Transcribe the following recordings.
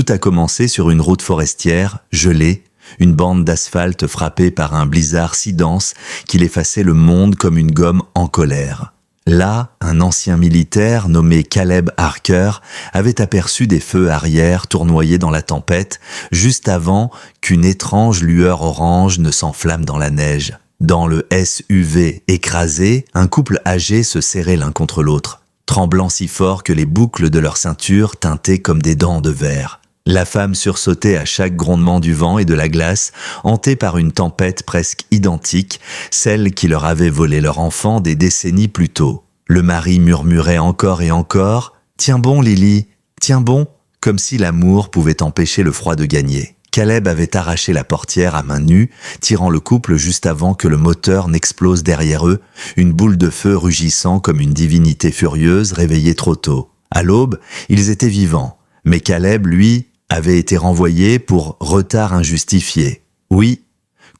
Tout a commencé sur une route forestière, gelée, une bande d'asphalte frappée par un blizzard si dense qu'il effaçait le monde comme une gomme en colère. Là, un ancien militaire nommé Caleb Harker avait aperçu des feux arrière tournoyer dans la tempête, juste avant qu'une étrange lueur orange ne s'enflamme dans la neige. Dans le SUV écrasé, un couple âgé se serrait l'un contre l'autre, tremblant si fort que les boucles de leur ceinture tintaient comme des dents de verre. La femme sursautait à chaque grondement du vent et de la glace, hantée par une tempête presque identique, celle qui leur avait volé leur enfant des décennies plus tôt. Le mari murmurait encore et encore « Tiens bon, Lily, tiens bon », comme si l'amour pouvait empêcher le froid de gagner. Caleb avait arraché la portière à main nue, tirant le couple juste avant que le moteur n'explose derrière eux, une boule de feu rugissant comme une divinité furieuse réveillée trop tôt. À l'aube, ils étaient vivants, mais Caleb, lui, avait été renvoyé pour retard injustifié. Oui,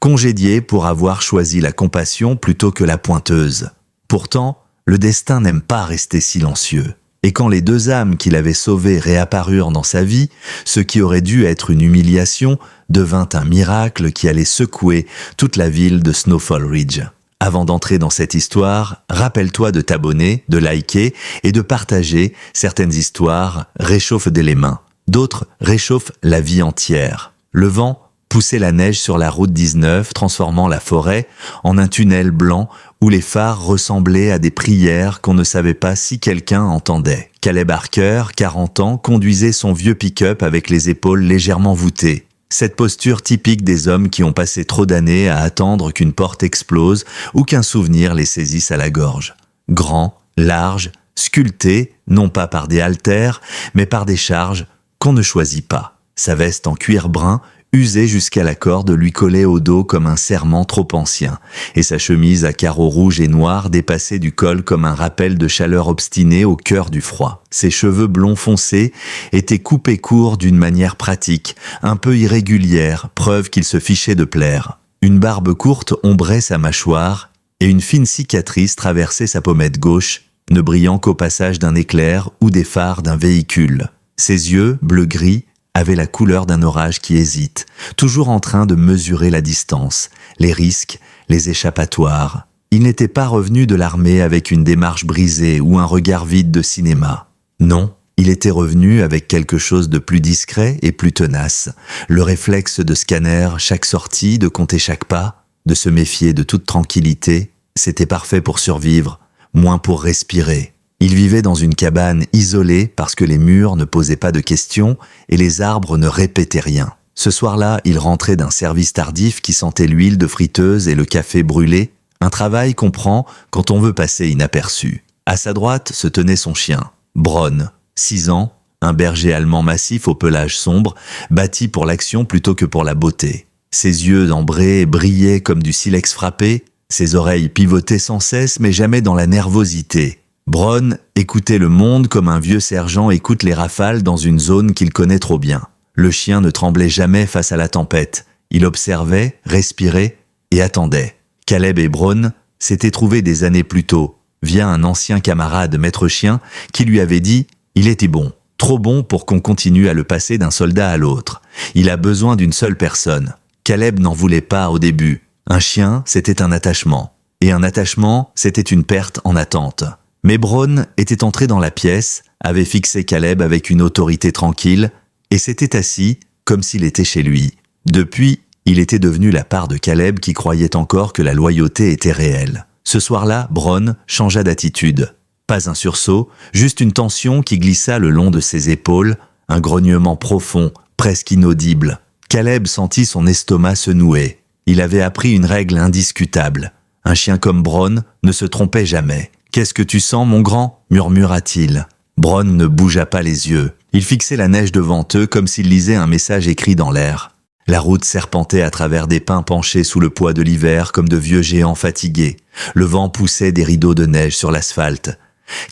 congédié pour avoir choisi la compassion plutôt que la pointeuse. Pourtant, le destin n'aime pas rester silencieux. Et quand les deux âmes qu'il avait sauvées réapparurent dans sa vie, ce qui aurait dû être une humiliation devint un miracle qui allait secouer toute la ville de Snowfall Ridge. Avant d'entrer dans cette histoire, rappelle-toi de t'abonner, de liker et de partager. Certaines histoires réchauffent les mains. D'autres réchauffent la vie entière. Le vent poussait la neige sur la route 19, transformant la forêt en un tunnel blanc où les phares ressemblaient à des prières qu'on ne savait pas si quelqu'un entendait. Caleb Harker, 40 ans, conduisait son vieux pick-up avec les épaules légèrement voûtées. Cette posture typique des hommes qui ont passé trop d'années à attendre qu'une porte explose ou qu'un souvenir les saisisse à la gorge. Grand, large, sculpté, non pas par des haltères, mais par des charges qu'on ne choisit pas. Sa veste en cuir brun, usée jusqu'à la corde, lui collait au dos comme un serment trop ancien, et sa chemise à carreaux rouges et noirs dépassait du col comme un rappel de chaleur obstinée au cœur du froid. Ses cheveux blonds foncés étaient coupés courts d'une manière pratique, un peu irrégulière, preuve qu'il se fichait de plaire. Une barbe courte ombrait sa mâchoire, et une fine cicatrice traversait sa pommette gauche, ne brillant qu'au passage d'un éclair ou des phares d'un véhicule. Ses yeux, bleu-gris, avaient la couleur d'un orage qui hésite, toujours en train de mesurer la distance, les risques, les échappatoires. Il n'était pas revenu de l'armée avec une démarche brisée ou un regard vide de cinéma. Non, il était revenu avec quelque chose de plus discret et plus tenace, le réflexe de scanner chaque sortie, de compter chaque pas, de se méfier de toute tranquillité. C'était parfait pour survivre, moins pour respirer. Il vivait dans une cabane isolée parce que les murs ne posaient pas de questions et les arbres ne répétaient rien. Ce soir-là, il rentrait d'un service tardif qui sentait l'huile de friteuse et le café brûlé, un travail qu'on prend quand on veut passer inaperçu. À sa droite se tenait son chien, Bron, 6 ans, un berger allemand massif au pelage sombre, bâti pour l'action plutôt que pour la beauté. Ses yeux ambrés brillaient comme du silex frappé, ses oreilles pivotaient sans cesse mais jamais dans la nervosité. Bron écoutait le monde comme un vieux sergent écoute les rafales dans une zone qu'il connaît trop bien. Le chien ne tremblait jamais face à la tempête. Il observait, respirait et attendait. Caleb et Bron s'étaient trouvés des années plus tôt, via un ancien camarade maître chien qui lui avait dit « Il était bon, trop bon pour qu'on continue à le passer d'un soldat à l'autre. Il a besoin d'une seule personne. » Caleb n'en voulait pas au début. Un chien, c'était un attachement. Et un attachement, c'était une perte en attente. Mais Bron était entré dans la pièce, avait fixé Caleb avec une autorité tranquille, et s'était assis comme s'il était chez lui. Depuis, il était devenu la part de Caleb qui croyait encore que la loyauté était réelle. Ce soir-là, Bron changea d'attitude. Pas un sursaut, juste une tension qui glissa le long de ses épaules, un grognement profond, presque inaudible. Caleb sentit son estomac se nouer. Il avait appris une règle indiscutable. Un chien comme Bron ne se trompait jamais. « Qu'est-ce que tu sens, mon grand ?» murmura-t-il. Bron ne bougea pas les yeux. Il fixait la neige devant eux comme s'il lisait un message écrit dans l'air. La route serpentait à travers des pins penchés sous le poids de l'hiver comme de vieux géants fatigués. Le vent poussait des rideaux de neige sur l'asphalte.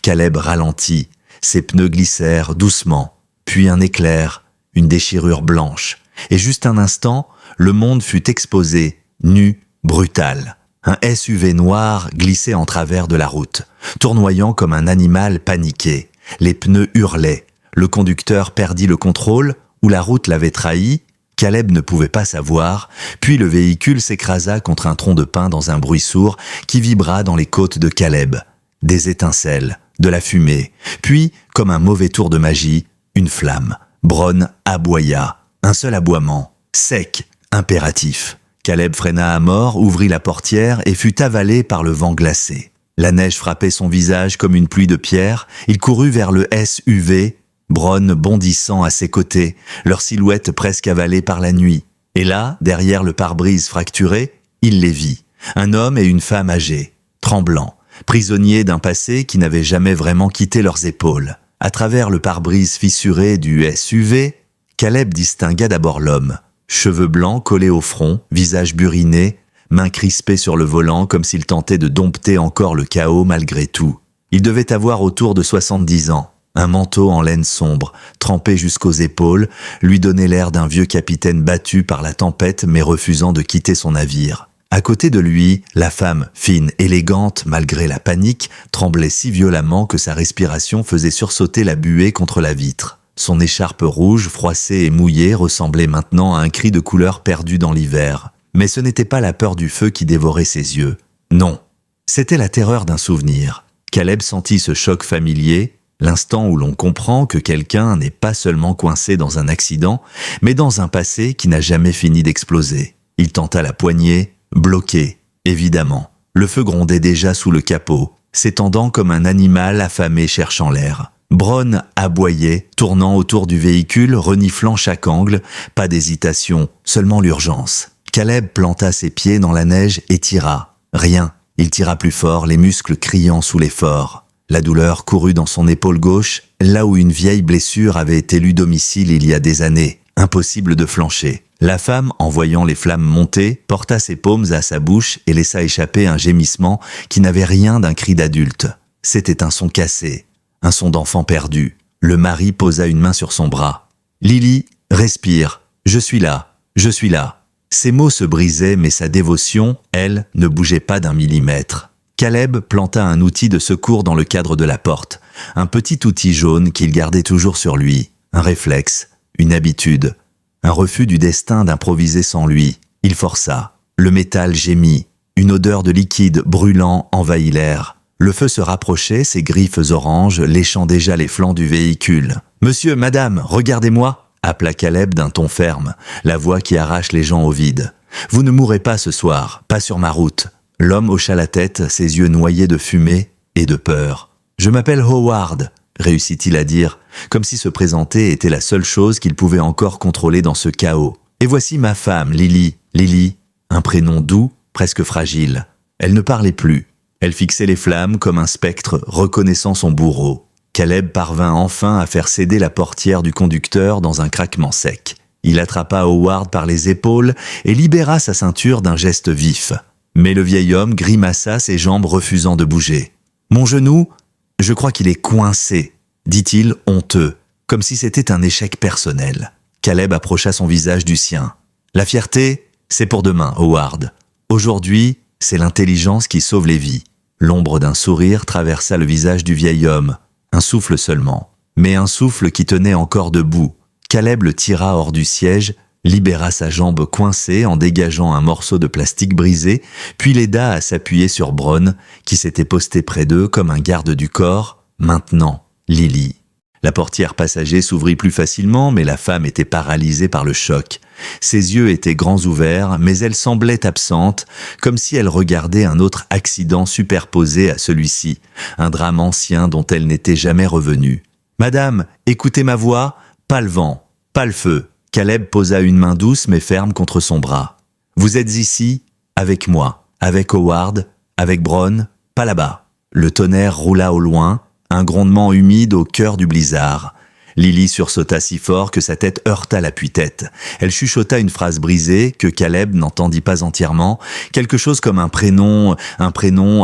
Caleb ralentit. Ses pneus glissèrent doucement. Puis un éclair, une déchirure blanche. Et juste un instant, le monde fut exposé, nu, brutal. Un SUV noir glissait en travers de la route, tournoyant comme un animal paniqué. Les pneus hurlaient. Le conducteur perdit le contrôle, Ou la route l'avait trahi? Caleb ne pouvait pas savoir, puis le véhicule s'écrasa contre un tronc de pin dans un bruit sourd qui vibra dans les côtes de Caleb. Des étincelles, de la fumée, puis, comme un mauvais tour de magie, une flamme. Bronn aboya. Un seul aboiement, sec, impératif. Caleb freina à mort, ouvrit la portière et fut avalé par le vent glacé. La neige frappait son visage comme une pluie de pierre. Il courut vers le SUV, Bronn bondissant à ses côtés, leur silhouette presque avalée par la nuit. Et là, derrière le pare-brise fracturé, il les vit. Un homme et une femme âgés, tremblants, prisonniers d'un passé qui n'avait jamais vraiment quitté leurs épaules. À travers le pare-brise fissuré du SUV, Caleb distingua d'abord l'homme. Cheveux blancs collés au front, visage buriné, mains crispées sur le volant comme s'il tentait de dompter encore le chaos malgré tout. Il devait avoir autour de 70 ans. Un manteau en laine sombre, trempé jusqu'aux épaules, lui donnait l'air d'un vieux capitaine battu par la tempête mais refusant de quitter son navire. À côté de lui, la femme, fine, élégante, malgré la panique, tremblait si violemment que sa respiration faisait sursauter la buée contre la vitre. Son écharpe rouge, froissée et mouillée, ressemblait maintenant à un cri de couleur perdu dans l'hiver. Mais ce n'était pas la peur du feu qui dévorait ses yeux. Non, c'était la terreur d'un souvenir. Caleb sentit ce choc familier, l'instant où l'on comprend que quelqu'un n'est pas seulement coincé dans un accident, mais dans un passé qui n'a jamais fini d'exploser. Il tenta la poignée, bloqué, évidemment. Le feu grondait déjà sous le capot, s'étendant comme un animal affamé cherchant l'air. Bronn aboyait, tournant autour du véhicule, reniflant chaque angle, pas d'hésitation, seulement l'urgence. Caleb planta ses pieds dans la neige et tira. Rien, il tira plus fort, les muscles criant sous l'effort. La douleur courut dans son épaule gauche, là où une vieille blessure avait élu domicile il y a des années. Impossible de flancher. La femme, en voyant les flammes monter, porta ses paumes à sa bouche et laissa échapper un gémissement qui n'avait rien d'un cri d'adulte. C'était un son cassé, un son d'enfant perdu. Le mari posa une main sur son bras. « Lily, respire. Je suis là. Je suis là. » Ses mots se brisaient, mais sa dévotion, elle, ne bougeait pas d'un millimètre. Caleb planta un outil de secours dans le cadre de la porte, un petit outil jaune qu'il gardait toujours sur lui, un réflexe, une habitude, un refus du destin d'improviser sans lui. Il força. Le métal gémit, une odeur de liquide brûlant envahit l'air. Le feu se rapprochait, ses griffes oranges léchant déjà les flancs du véhicule. « Monsieur, madame, regardez-moi !» appela Caleb d'un ton ferme, la voix qui arrache les gens au vide. « Vous ne mourrez pas ce soir, pas sur ma route. » L'homme hocha la tête, ses yeux noyés de fumée et de peur. « Je m'appelle Howard », réussit-il à dire, comme si se présenter était la seule chose qu'il pouvait encore contrôler dans ce chaos. « Et voici ma femme, Lily. » Lily, un prénom doux, presque fragile. Elle ne parlait plus. Elle fixait les flammes comme un spectre reconnaissant son bourreau. Caleb parvint enfin à faire céder la portière du conducteur dans un craquement sec. Il attrapa Howard par les épaules et libéra sa ceinture d'un geste vif. Mais le vieil homme grimaça, ses jambes refusant de bouger. « Mon genou, je crois qu'il est coincé », dit-il honteux, comme si c'était un échec personnel. Caleb approcha son visage du sien. « La fierté, c'est pour demain, Howard. Aujourd'hui, c'est l'intelligence qui sauve les vies. » L'ombre d'un sourire traversa le visage du vieil homme. Un souffle seulement, mais un souffle qui tenait encore debout. Caleb le tira hors du siège, libéra sa jambe coincée en dégageant un morceau de plastique brisé, puis l'aida à s'appuyer sur Bronn, qui s'était posté près d'eux comme un garde du corps. Maintenant, Lily. La portière passager s'ouvrit plus facilement, mais la femme était paralysée par le choc. Ses yeux étaient grands ouverts, mais elle semblait absente, comme si elle regardait un autre accident superposé à celui-ci, un drame ancien dont elle n'était jamais revenue. « Madame, écoutez ma voix, pas le vent, pas le feu. » Caleb posa une main douce mais ferme contre son bras. « Vous êtes ici, avec moi, avec Howard, avec Bronn, pas là-bas. » Le tonnerre roula au loin, un grondement humide au cœur du blizzard. Lily sursauta si fort que sa tête heurta l'appui-tête. Elle chuchota une phrase brisée que Caleb n'entendit pas entièrement, quelque chose comme un prénom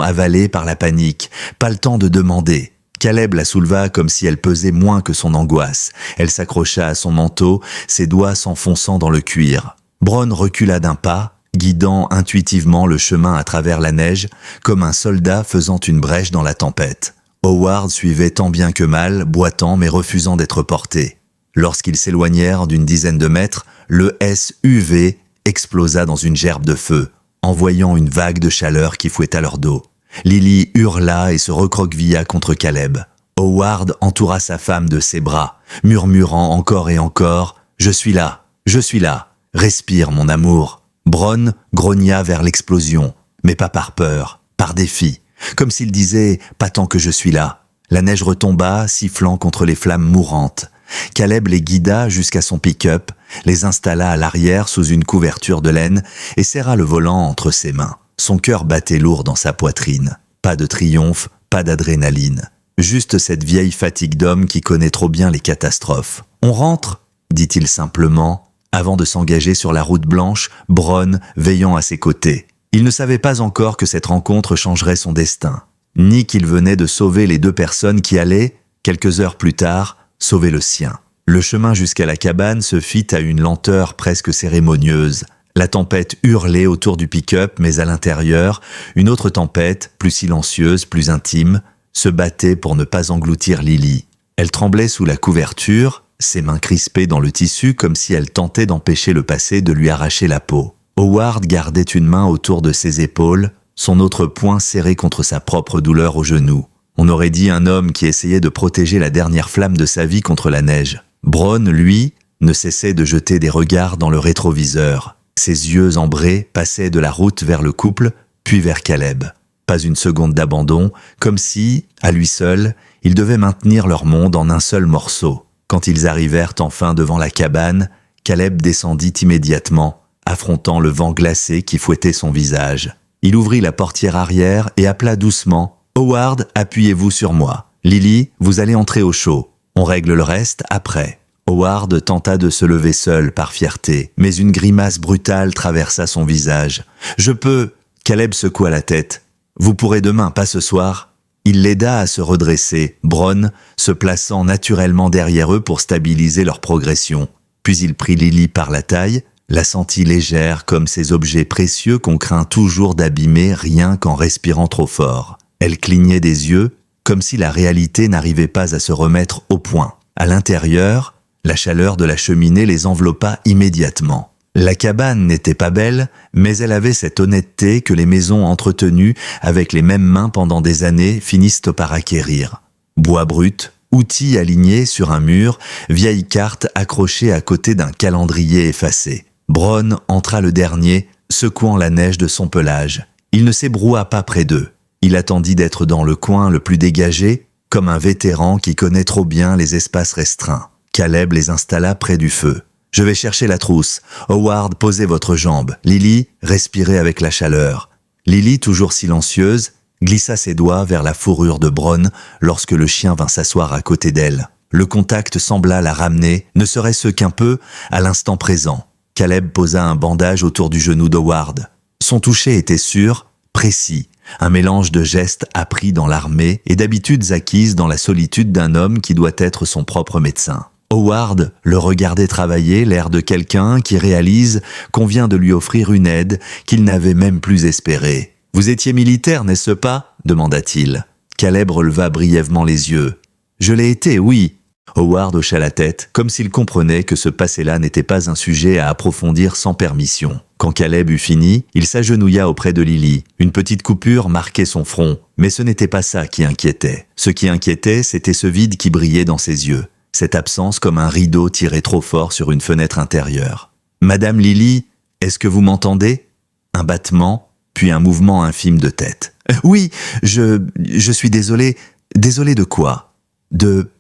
avalé par la panique. Pas le temps de demander. Caleb la souleva comme si elle pesait moins que son angoisse. Elle s'accrocha à son manteau, ses doigts s'enfonçant dans le cuir. Bronn recula d'un pas, guidant intuitivement le chemin à travers la neige, comme un soldat faisant une brèche dans la tempête. Howard suivait tant bien que mal, boitant mais refusant d'être porté. Lorsqu'ils s'éloignèrent d'une dizaine de mètres, le SUV explosa dans une gerbe de feu, envoyant une vague de chaleur qui fouetta leur dos. Lily hurla et se recroquevilla contre Caleb. Howard entoura sa femme de ses bras, murmurant encore et encore « Je suis là, je suis là, respire mon amour ». Bronn grogna vers l'explosion, mais pas par peur, par défi, comme s'il disait « Pas tant que je suis là ». La neige retomba, sifflant contre les flammes mourantes. Caleb les guida jusqu'à son pick-up, les installa à l'arrière sous une couverture de laine et serra le volant entre ses mains. Son cœur battait lourd dans sa poitrine. Pas de triomphe, pas d'adrénaline. Juste cette vieille fatigue d'homme qui connaît trop bien les catastrophes. « On rentre ?» dit-il simplement, avant de s'engager sur la route blanche, Bronn veillant à ses côtés. Il ne savait pas encore que cette rencontre changerait son destin, ni qu'il venait de sauver les deux personnes qui allaient, quelques heures plus tard, sauver le sien. Le chemin jusqu'à la cabane se fit à une lenteur presque cérémonieuse. La tempête hurlait autour du pick-up, mais à l'intérieur, une autre tempête, plus silencieuse, plus intime, se battait pour ne pas engloutir Lily. Elle tremblait sous la couverture, ses mains crispées dans le tissu comme si elle tentait d'empêcher le passé de lui arracher la peau. Howard gardait une main autour de ses épaules, son autre poing serré contre sa propre douleur au genou. On aurait dit un homme qui essayait de protéger la dernière flamme de sa vie contre la neige. Bronn, lui, ne cessait de jeter des regards dans le rétroviseur. Ses yeux ambrés passaient de la route vers le couple, puis vers Caleb. Pas une seconde d'abandon, comme si, à lui seul, il devait maintenir leur monde en un seul morceau. Quand ils arrivèrent enfin devant la cabane, Caleb descendit immédiatement, affrontant le vent glacé qui fouettait son visage. Il ouvrit la portière arrière et appela doucement « Howard, appuyez-vous sur moi. Lily, vous allez entrer au chaud. On règle le reste après. » Howard tenta de se lever seul par fierté, mais une grimace brutale traversa son visage. « Je peux !» Caleb secoua la tête. « Vous pourrez demain, pas ce soir. » Il l'aida à se redresser, Bronn se plaçant naturellement derrière eux pour stabiliser leur progression. Puis il prit Lily par la taille, la sentit légère comme ces objets précieux qu'on craint toujours d'abîmer rien qu'en respirant trop fort. Elle clignait des yeux, comme si la réalité n'arrivait pas à se remettre au point. À l'intérieur, la chaleur de la cheminée les enveloppa immédiatement. La cabane n'était pas belle, mais elle avait cette honnêteté que les maisons entretenues avec les mêmes mains pendant des années finissent par acquérir. Bois brut, outils alignés sur un mur, vieille carte accrochée à côté d'un calendrier effacé. Bronn entra le dernier, secouant la neige de son pelage. Il ne s'ébroua pas près d'eux. Il attendit d'être dans le coin le plus dégagé, comme un vétéran qui connaît trop bien les espaces restreints. Caleb les installa près du feu. « Je vais chercher la trousse. Howard, posez votre jambe. Lily, respirez avec la chaleur. » Lily, toujours silencieuse, glissa ses doigts vers la fourrure de Bronn lorsque le chien vint s'asseoir à côté d'elle. Le contact sembla la ramener, ne serait-ce qu'un peu, à l'instant présent. Caleb posa un bandage autour du genou d'Howard. Son toucher était sûr, précis, un mélange de gestes appris dans l'armée et d'habitudes acquises dans la solitude d'un homme qui doit être son propre médecin. Howard le regardait travailler, l'air de quelqu'un qui réalise qu'on vient de lui offrir une aide qu'il n'avait même plus espérée. « Vous étiez militaire, n'est-ce pas ?» demanda-t-il. Caleb releva brièvement les yeux. « Je l'ai été, oui. » Howard hocha la tête, comme s'il comprenait que ce passé-là n'était pas un sujet à approfondir sans permission. Quand Caleb eut fini, il s'agenouilla auprès de Lily. Une petite coupure marquait son front, mais ce n'était pas ça qui inquiétait. Ce qui inquiétait, c'était ce vide qui brillait dans ses yeux. Cette absence comme un rideau tiré trop fort sur une fenêtre intérieure. « Madame Lily, est-ce que vous m'entendez ?» Un battement, puis un mouvement infime de tête. « Oui, je suis désolé. » « Désolé de quoi ? De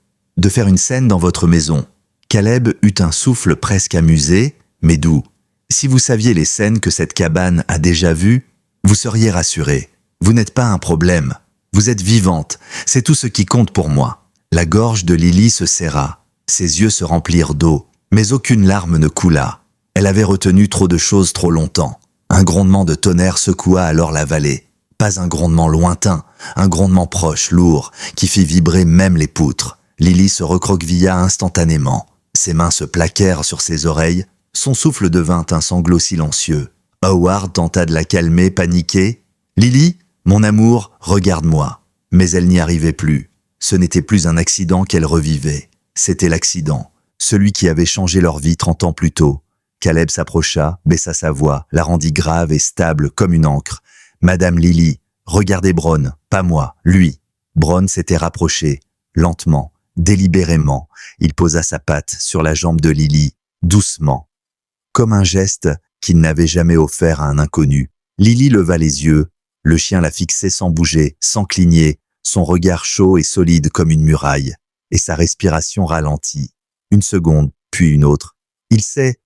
faire une scène dans votre maison. » Caleb eut un souffle presque amusé, mais doux. « Si vous saviez les scènes que cette cabane a déjà vues, vous seriez rassuré. Vous n'êtes pas un problème. Vous êtes vivante. C'est tout ce qui compte pour moi. » La gorge de Lily se serra. Ses yeux se remplirent d'eau, mais aucune larme ne coula. Elle avait retenu trop de choses trop longtemps. Un grondement de tonnerre secoua alors la vallée. Pas un grondement lointain, un grondement proche, lourd, qui fit vibrer même les poutres. Lily se recroquevilla instantanément. Ses mains se plaquèrent sur ses oreilles. Son souffle devint un sanglot silencieux. Howard tenta de la calmer, paniqué. « Lily, mon amour, regarde-moi. » Mais elle n'y arrivait plus. Ce n'était plus un accident qu'elle revivait. C'était l'accident. celui qui avait changé leur vie 30 ans plus tôt. Caleb s'approcha, baissa sa voix, la rendit grave et stable comme une ancre. « Madame Lily, regardez Bron, pas moi, lui. » Bron s'était rapproché, lentement, délibérément. Il posa sa patte sur la jambe de Lily, doucement. Comme un geste qu'il n'avait jamais offert à un inconnu. Lily leva les yeux. Le chien la fixait sans bouger, sans cligner, son regard chaud et solide comme une muraille, et sa respiration ralentit. Une seconde, puis une autre. « Il sait »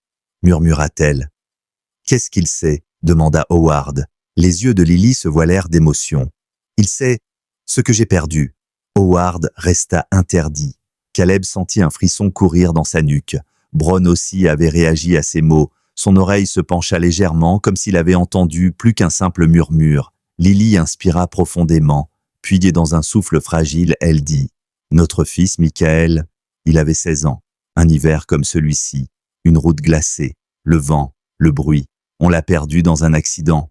murmura-t-elle. « Qu'est-ce qu'il sait » demanda Howard. Les yeux de Lily se voilèrent d'émotion. « Il sait ce que j'ai perdu. » Howard resta interdit. Caleb sentit un frisson courir dans sa nuque. Bron aussi avait réagi à ces mots. Son oreille se pencha légèrement comme s'il avait entendu plus qu'un simple murmure. Lily inspira profondément, puis dans un souffle fragile, elle dit « Notre fils, Michael, il avait 16 ans. Un hiver comme celui-ci, une route glacée, le vent, le bruit. On l'a perdu dans un accident.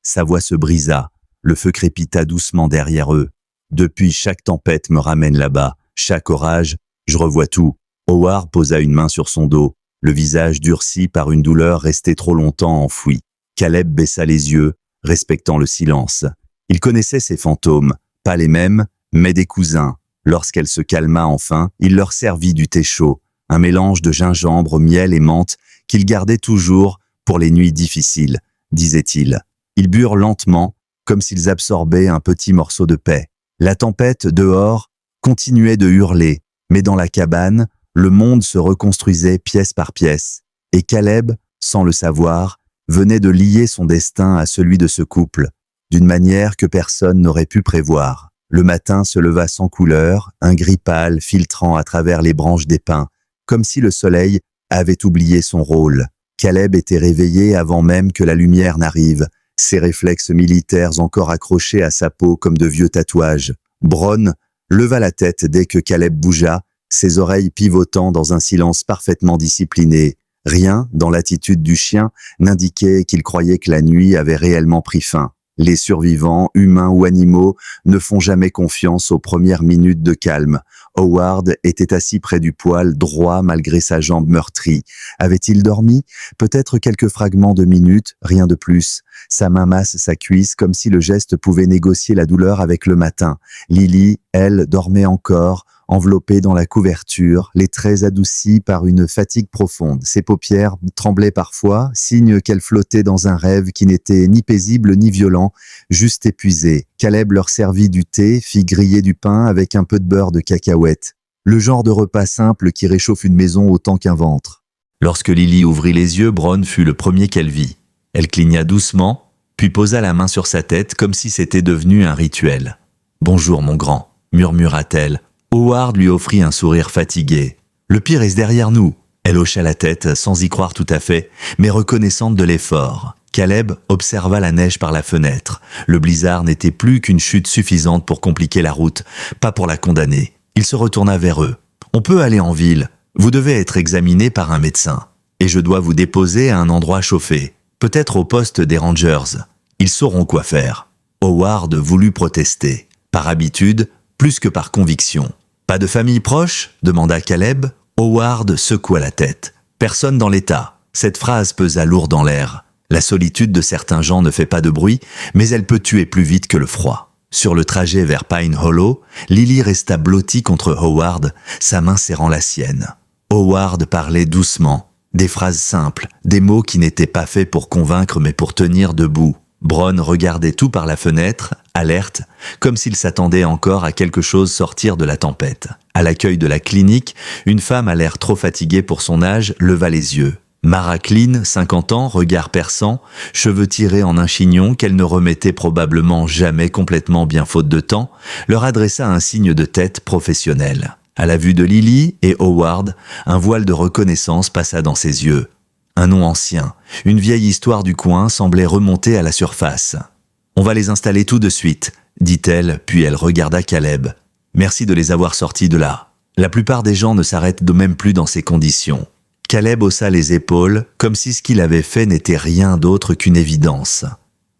Sa voix se brisa. Le feu crépita doucement derrière eux. Depuis, chaque tempête me ramène là-bas. Chaque orage, je revois tout. » Howard posa une main sur son dos, le visage durci par une douleur restée trop longtemps enfouie. Caleb baissa les yeux, respectant le silence. Il connaissait ces fantômes, pas les mêmes, mais des cousins. Lorsqu'elle se calma enfin, il leur servit du thé chaud, un mélange de gingembre, miel et menthe qu'il gardait toujours pour les nuits difficiles, disait-il. Ils burent lentement, comme s'ils absorbaient un petit morceau de paix. La tempête, dehors, continuait de hurler, mais dans la cabane, le monde se reconstruisait pièce par pièce, et Caleb, sans le savoir, venait de lier son destin à celui de ce couple, d'une manière que personne n'aurait pu prévoir. Le matin se leva sans couleur, un gris pâle filtrant à travers les branches des pins, comme si le soleil avait oublié son rôle. Caleb était réveillé avant même que la lumière n'arrive, ses réflexes militaires encore accrochés à sa peau comme de vieux tatouages. Bron leva la tête dès que Caleb bougea, ses oreilles pivotant dans un silence parfaitement discipliné. Rien, dans l'attitude du chien, n'indiquait qu'il croyait que la nuit avait réellement pris fin. Les survivants, humains ou animaux, ne font jamais confiance aux premières minutes de calme. Howard était assis près du poêle, droit malgré sa jambe meurtrie. Avait-il dormi? Peut-être quelques fragments de minutes, rien de plus. Sa main masse sa cuisse comme si le geste pouvait négocier la douleur avec le matin. Lily, elle, dormait encore, enveloppée dans la couverture, les traits adoucis par une fatigue profonde. Ses paupières tremblaient parfois, signe qu'elle flottait dans un rêve qui n'était ni paisible ni violent, juste épuisé. Caleb leur servit du thé, fit griller du pain avec un peu de beurre de cacahuète. Le genre de repas simple qui réchauffe une maison autant qu'un ventre. Lorsque Lily ouvrit les yeux, Bron fut le premier qu'elle vit. Elle cligna doucement, puis posa la main sur sa tête comme si c'était devenu un rituel. « Bonjour, mon grand », murmura-t-elle. Howard lui offrit un sourire fatigué. « Le pire est derrière nous ». Elle hocha la tête sans y croire tout à fait, mais reconnaissante de l'effort. Caleb observa la neige par la fenêtre. Le blizzard n'était plus qu'une chute suffisante pour compliquer la route, pas pour la condamner. Il se retourna vers eux. « On peut aller en ville. Vous devez être examiné par un médecin. Et je dois vous déposer à un endroit chauffé. Peut-être au poste des Rangers. Ils sauront quoi faire. » Howard voulut protester. Par habitude, plus que par conviction. « Pas de famille proche ?» demanda Caleb. Howard secoua la tête. « Personne dans l'état. » Cette phrase pesa lourd dans l'air. La solitude de certains gens ne fait pas de bruit, mais elle peut tuer plus vite que le froid. Sur le trajet vers Pine Hollow, Lily resta blottie contre Howard, sa main serrant la sienne. Howard parlait doucement, des phrases simples, des mots qui n'étaient pas faits pour convaincre mais pour tenir debout. Bron regardait tout par la fenêtre, alerte, comme s'il s'attendait encore à quelque chose sortir de la tempête. À l'accueil de la clinique, une femme à l'air trop fatiguée pour son âge leva les yeux. Mara Clean, 50 ans, regard perçant, cheveux tirés en un chignon qu'elle ne remettait probablement jamais complètement bien faute de temps, leur adressa un signe de tête professionnel. À la vue de Lily et Howard, un voile de reconnaissance passa dans ses yeux. Un nom ancien, une vieille histoire du coin semblait remonter à la surface. « On va les installer tout de suite », dit-elle, puis elle regarda Caleb. « Merci de les avoir sortis de là. La plupart des gens ne s'arrêtent de même plus dans ces conditions. » Caleb haussa les épaules, comme si ce qu'il avait fait n'était rien d'autre qu'une évidence.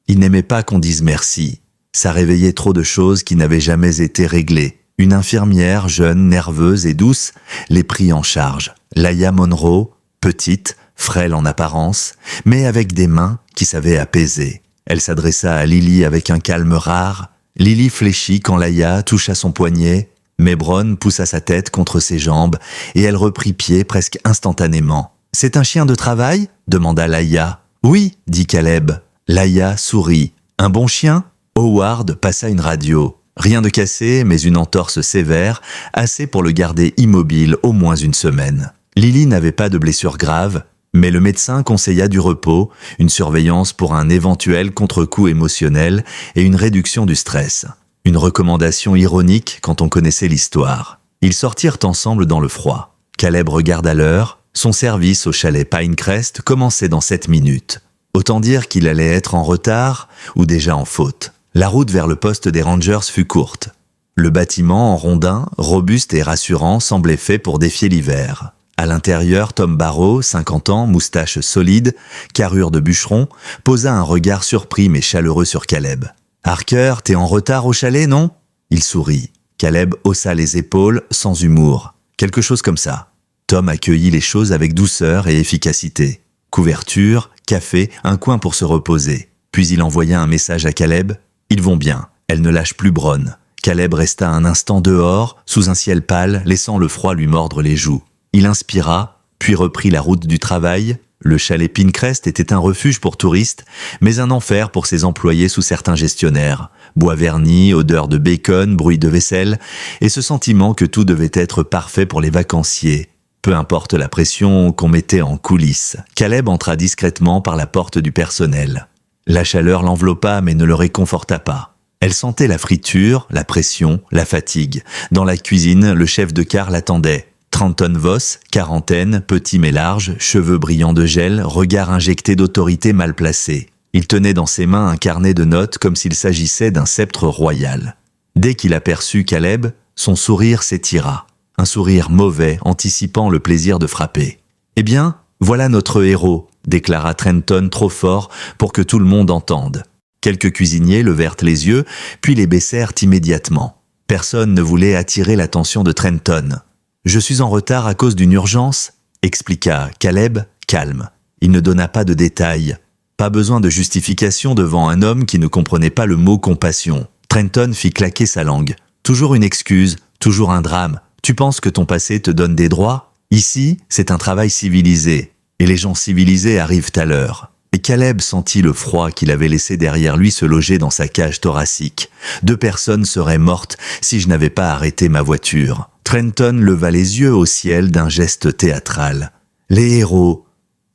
Il n'aimait pas qu'on dise merci. Ça réveillait trop de choses qui n'avaient jamais été réglées. Une infirmière, jeune, nerveuse et douce, les prit en charge. Laia Monroe, petite, frêle en apparence, mais avec des mains qui savaient apaiser. Elle s'adressa à Lily avec un calme rare. Lily fléchit quand Laia toucha son poignet, mais Bronn poussa sa tête contre ses jambes et elle reprit pied presque instantanément. « C'est un chien de travail ?» demanda Laia. « Oui, dit Caleb. » Laia sourit. « Un bon chien ?» Howard passa une radio. Rien de cassé, mais une entorse sévère, assez pour le garder immobile au moins une semaine. Lily n'avait pas de blessure grave, mais le médecin conseilla du repos, une surveillance pour un éventuel contre-coup émotionnel et une réduction du stress. Une recommandation ironique quand on connaissait l'histoire. Ils sortirent ensemble dans le froid. Caleb regarda l'heure. Son service au chalet Pinecrest commençait dans 7 minutes. Autant dire qu'il allait être en retard ou déjà en faute. La route vers le poste des Rangers fut courte. Le bâtiment en rondin, robuste et rassurant, semblait fait pour défier l'hiver. À l'intérieur, Tom Barrow, 50 ans, moustache solide, carrure de bûcheron, posa un regard surpris mais chaleureux sur Caleb. « Harker, t'es en retard au chalet, non ?» Il sourit. Caleb haussa les épaules, sans humour. Quelque chose comme ça. Tom accueillit les choses avec douceur et efficacité. Couverture, café, un coin pour se reposer. Puis il envoya un message à Caleb. « Ils vont bien. Elle ne lâche plus Bronn. » Caleb resta un instant dehors, sous un ciel pâle, laissant le froid lui mordre les joues. Il inspira, puis reprit la route du travail. Le chalet Pinecrest était un refuge pour touristes, mais un enfer pour ses employés sous certains gestionnaires. Bois verni, odeur de bacon, bruit de vaisselle, et ce sentiment que tout devait être parfait pour les vacanciers. Peu importe la pression qu'on mettait en coulisses. Caleb entra discrètement par la porte du personnel. La chaleur l'enveloppa mais ne le réconforta pas. Elle sentait la friture, la pression, la fatigue. Dans la cuisine, le chef de car l'attendait. Trenton Voss, quarantaine, petit mais large, cheveux brillants de gel, regard injecté d'autorité mal placé. Il tenait dans ses mains un carnet de notes comme s'il s'agissait d'un sceptre royal. Dès qu'il aperçut Caleb, son sourire s'étira. Un sourire mauvais, anticipant le plaisir de frapper. « Eh bien, voilà notre héros », déclara Trenton trop fort pour que tout le monde entende. Quelques cuisiniers levèrent les yeux, puis les baissèrent immédiatement. Personne ne voulait attirer l'attention de Trenton. « Je suis en retard à cause d'une urgence », expliqua Caleb, calme. Il ne donna pas de détails. Pas besoin de justification devant un homme qui ne comprenait pas le mot compassion. Trenton fit claquer sa langue. « Toujours une excuse, toujours un drame. Tu penses que ton passé te donne des droits ? Ici, c'est un travail civilisé. Et les gens civilisés arrivent à l'heure. » Et Caleb sentit le froid qu'il avait laissé derrière lui se loger dans sa cage thoracique. 2 personnes seraient mortes si je n'avais pas arrêté ma voiture. Trenton leva les yeux au ciel d'un geste théâtral. Les héros,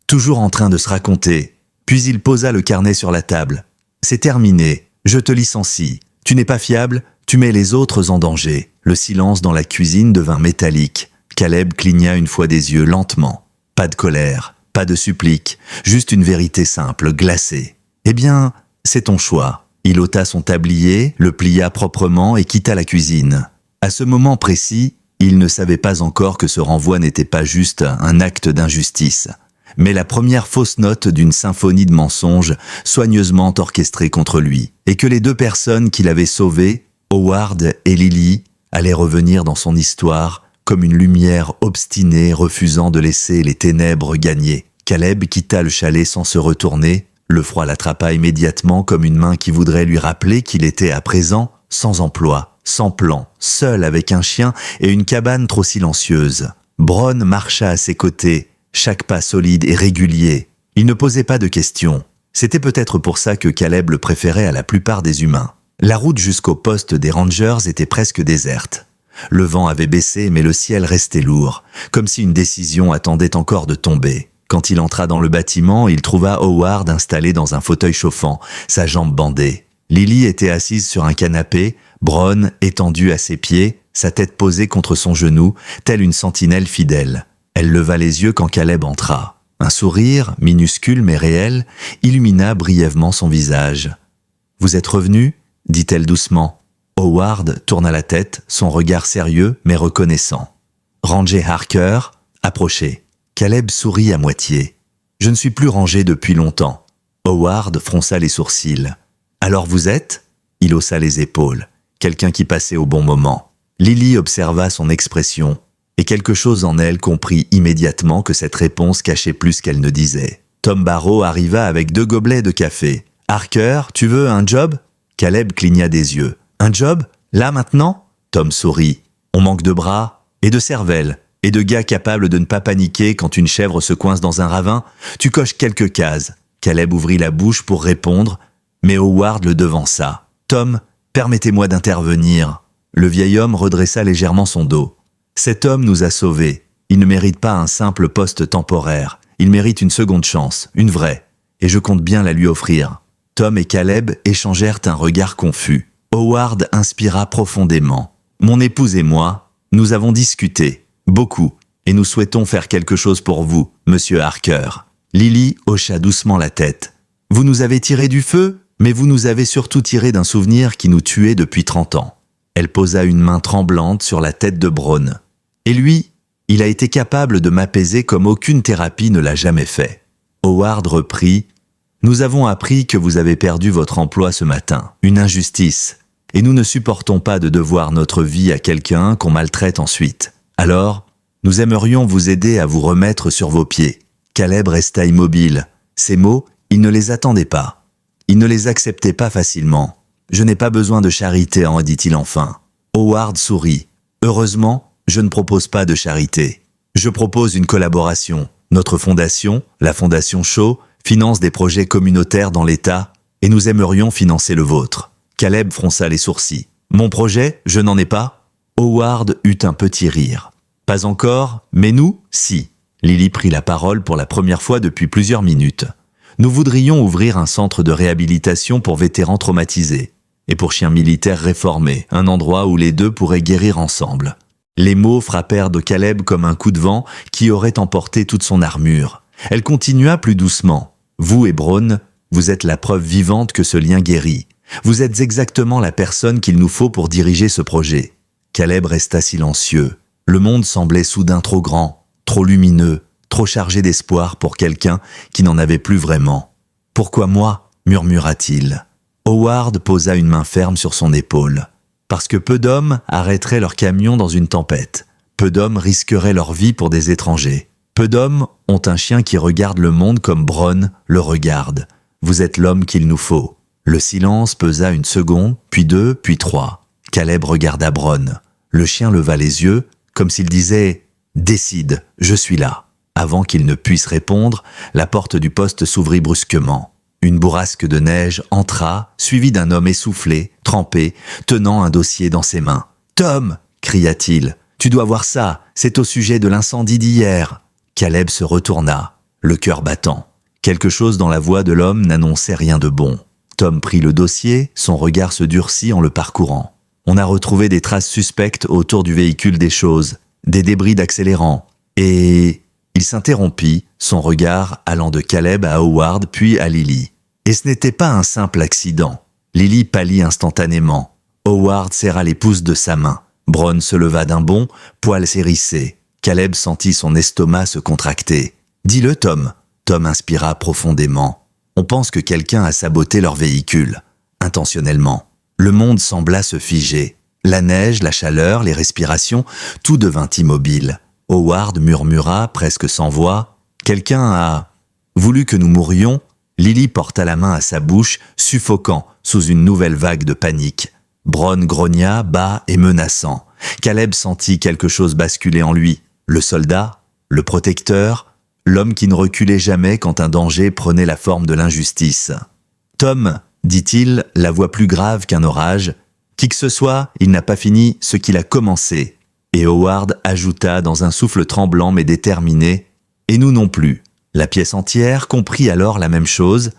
toujours en train de se raconter. Puis il posa le carnet sur la table. C'est terminé, je te licencie. Tu n'es pas fiable, tu mets les autres en danger. Le silence dans la cuisine devint métallique. Caleb cligna une fois des yeux lentement. Pas de colère, pas de supplique, juste une vérité simple, glacée. Eh bien, c'est ton choix. Il ôta son tablier, le plia proprement et quitta la cuisine. À ce moment précis, il ne savait pas encore que ce renvoi n'était pas juste un acte d'injustice, mais la première fausse note d'une symphonie de mensonges soigneusement orchestrée contre lui, et que les 2 personnes qu'il avait sauvées, Howard et Lily, allaient revenir dans son histoire comme une lumière obstinée refusant de laisser les ténèbres gagner. Caleb quitta le chalet sans se retourner. Le froid l'attrapa immédiatement comme une main qui voudrait lui rappeler qu'il était à présent sans emploi, sans plan, seul avec un chien et une cabane trop silencieuse. Bronn marcha à ses côtés, chaque pas solide et régulier. Il ne posait pas de questions. C'était peut-être pour ça que Caleb le préférait à la plupart des humains. La route jusqu'au poste des Rangers était presque déserte. Le vent avait baissé, mais le ciel restait lourd, comme si une décision attendait encore de tomber. Quand il entra dans le bâtiment, il trouva Howard installé dans un fauteuil chauffant, sa jambe bandée. Lily était assise sur un canapé, Bronn étendu à ses pieds, sa tête posée contre son genou, telle une sentinelle fidèle. Elle leva les yeux quand Caleb entra. Un sourire, minuscule mais réel, illumina brièvement son visage. « Vous êtes revenu ?» dit-elle doucement. Howard tourna la tête, son regard sérieux mais reconnaissant. Ranger Harker approchait. Caleb sourit à moitié. « Je ne suis plus rangé depuis longtemps. » Howard fronça les sourcils. « Alors vous êtes ?» Il haussa les épaules. Quelqu'un qui passait au bon moment. Lily observa son expression, et quelque chose en elle comprit immédiatement que cette réponse cachait plus qu'elle ne disait. Tom Barrow arriva avec 2 gobelets de café. « Harker, tu veux un job ?» Caleb cligna des yeux. « Un job? Là, maintenant ?» Tom sourit. « On manque de bras et de cervelle, et de gars capables de ne pas paniquer quand une chèvre se coince dans un ravin. Tu coches quelques cases. » Caleb ouvrit la bouche pour répondre, mais Howard le devança. « Tom, permettez-moi d'intervenir. » Le vieil homme redressa légèrement son dos. « Cet homme nous a sauvés. Il ne mérite pas un simple poste temporaire. Il mérite une seconde chance, une vraie. Et je compte bien la lui offrir. » Tom et Caleb échangèrent un regard confus. Howard inspira profondément. « Mon épouse et moi, nous avons discuté, beaucoup, et nous souhaitons faire quelque chose pour vous, monsieur Harker. » Lily hocha doucement la tête. « Vous nous avez tiré du feu, mais vous nous avez surtout tiré d'un souvenir qui nous tuait depuis 30 ans. » Elle posa une main tremblante sur la tête de Brown. « Et lui, il a été capable de m'apaiser comme aucune thérapie ne l'a jamais fait. » Howard reprit. « Nous avons appris que vous avez perdu votre emploi ce matin, une injustice, et nous ne supportons pas de devoir notre vie à quelqu'un qu'on maltraite ensuite. Alors, nous aimerions vous aider à vous remettre sur vos pieds. » Caleb resta immobile. Ces mots, il ne les attendait pas. Il ne les acceptait pas facilement. « Je n'ai pas besoin de charité, en dit-il enfin. » Howard sourit. « Heureusement, je ne propose pas de charité. Je propose une collaboration. Notre fondation, la Fondation Shaw, finance des projets communautaires dans l'État, et nous aimerions financer le vôtre. » Caleb fronça les sourcils. « Mon projet, je n'en ai pas ?» Howard eut un petit rire. « Pas encore, mais nous, si. » Lily prit la parole pour la première fois depuis plusieurs minutes. « Nous voudrions ouvrir un centre de réhabilitation pour vétérans traumatisés et pour chiens militaires réformés, un endroit où les deux pourraient guérir ensemble. » Les mots frappèrent de Caleb comme un coup de vent qui aurait emporté toute son armure. Elle continua plus doucement. « Vous et Brown, vous êtes la preuve vivante que ce lien guérit. Vous êtes exactement la personne qu'il nous faut pour diriger ce projet. » Caleb resta silencieux. Le monde semblait soudain trop grand, trop lumineux, trop chargé d'espoir pour quelqu'un qui n'en avait plus vraiment. « Pourquoi moi ?» murmura-t-il. Howard posa une main ferme sur son épaule. « Parce que peu d'hommes arrêteraient leur camion dans une tempête. Peu d'hommes risqueraient leur vie pour des étrangers. Peu d'hommes ont un chien qui regarde le monde comme Brown le regarde. Vous êtes l'homme qu'il nous faut. » Le silence pesa une seconde, puis 2, puis 3. Caleb regarda Brown. Le chien leva les yeux, comme s'il disait « Décide, je suis là ». Avant qu'il ne puisse répondre, la porte du poste s'ouvrit brusquement. Une bourrasque de neige entra, suivie d'un homme essoufflé, trempé, tenant un dossier dans ses mains. « Tom !» cria-t-il. « Tu dois voir ça, c'est au sujet de l'incendie d'hier. » Caleb se retourna, le cœur battant. Quelque chose dans la voix de l'homme n'annonçait rien de bon. Tom prit le dossier, son regard se durcit en le parcourant. On a retrouvé des traces suspectes autour du véhicule des choses, des débris d'accélérant, et... Il s'interrompit, son regard allant de Caleb à Howard puis à Lily. Et ce n'était pas un simple accident. Lily pâlit instantanément. Howard serra les pouces de sa main. Brown se leva d'un bond, poils hérissés. Caleb sentit son estomac se contracter. « Dis-le, Tom. » Tom inspira profondément. On pense que quelqu'un a saboté leur véhicule. Intentionnellement. Le monde sembla se figer. La neige, la chaleur, les respirations, tout devint immobile. Howard murmura, presque sans voix. « Quelqu'un a voulu que nous mourions ?» Lily porta la main à sa bouche, suffoquant sous une nouvelle vague de panique. Brown grogna, bas et menaçant. Caleb sentit quelque chose basculer en lui. Le soldat, le protecteur, l'homme qui ne reculait jamais quand un danger prenait la forme de l'injustice. « Tom, dit-il, la voix plus grave qu'un orage, qui que ce soit, il n'a pas fini ce qu'il a commencé. » Et Howard ajouta dans un souffle tremblant mais déterminé, « Et nous non plus. » La pièce entière comprit alors la même chose.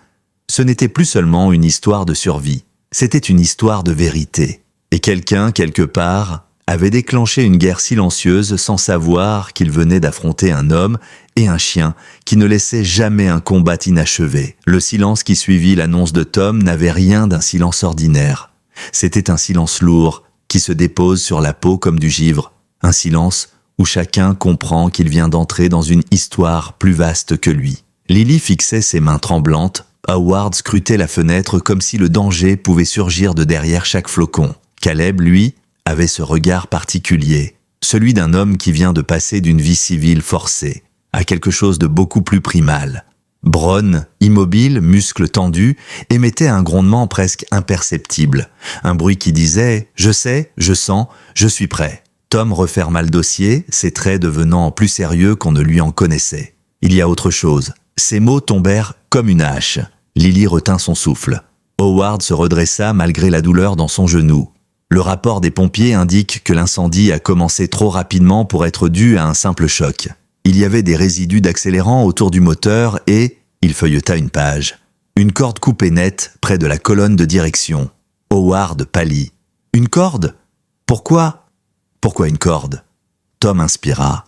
Ce n'était plus seulement une histoire de survie, c'était une histoire de vérité. Et quelqu'un, quelque part, avait déclenché une guerre silencieuse sans savoir qu'il venait d'affronter un homme et un chien qui ne laissaient jamais un combat inachevé. Le silence qui suivit l'annonce de Tom n'avait rien d'un silence ordinaire. C'était un silence lourd qui se dépose sur la peau comme du givre. Un silence où chacun comprend qu'il vient d'entrer dans une histoire plus vaste que lui. Lily fixait ses mains tremblantes. Howard scrutait la fenêtre comme si le danger pouvait surgir de derrière chaque flocon. Caleb, lui, avait ce regard particulier, celui d'un homme qui vient de passer d'une vie civile forcée à quelque chose de beaucoup plus primal. Bronn, immobile, muscles tendus, émettait un grondement presque imperceptible, un bruit qui disait « Je sais, je sens, je suis prêt ». Tom referma le dossier, ses traits devenant plus sérieux qu'on ne lui en connaissait. Il y a autre chose. Ces mots tombèrent comme une hache. Lily retint son souffle. Howard se redressa malgré la douleur dans son genou. Le rapport des pompiers indique que l'incendie a commencé trop rapidement pour être dû à un simple choc. Il y avait des résidus d'accélérant autour du moteur et il feuilleta une page. Une corde coupée nette près de la colonne de direction. Howard pâlit. Une corde ? Pourquoi ? Pourquoi une corde ? Tom inspira.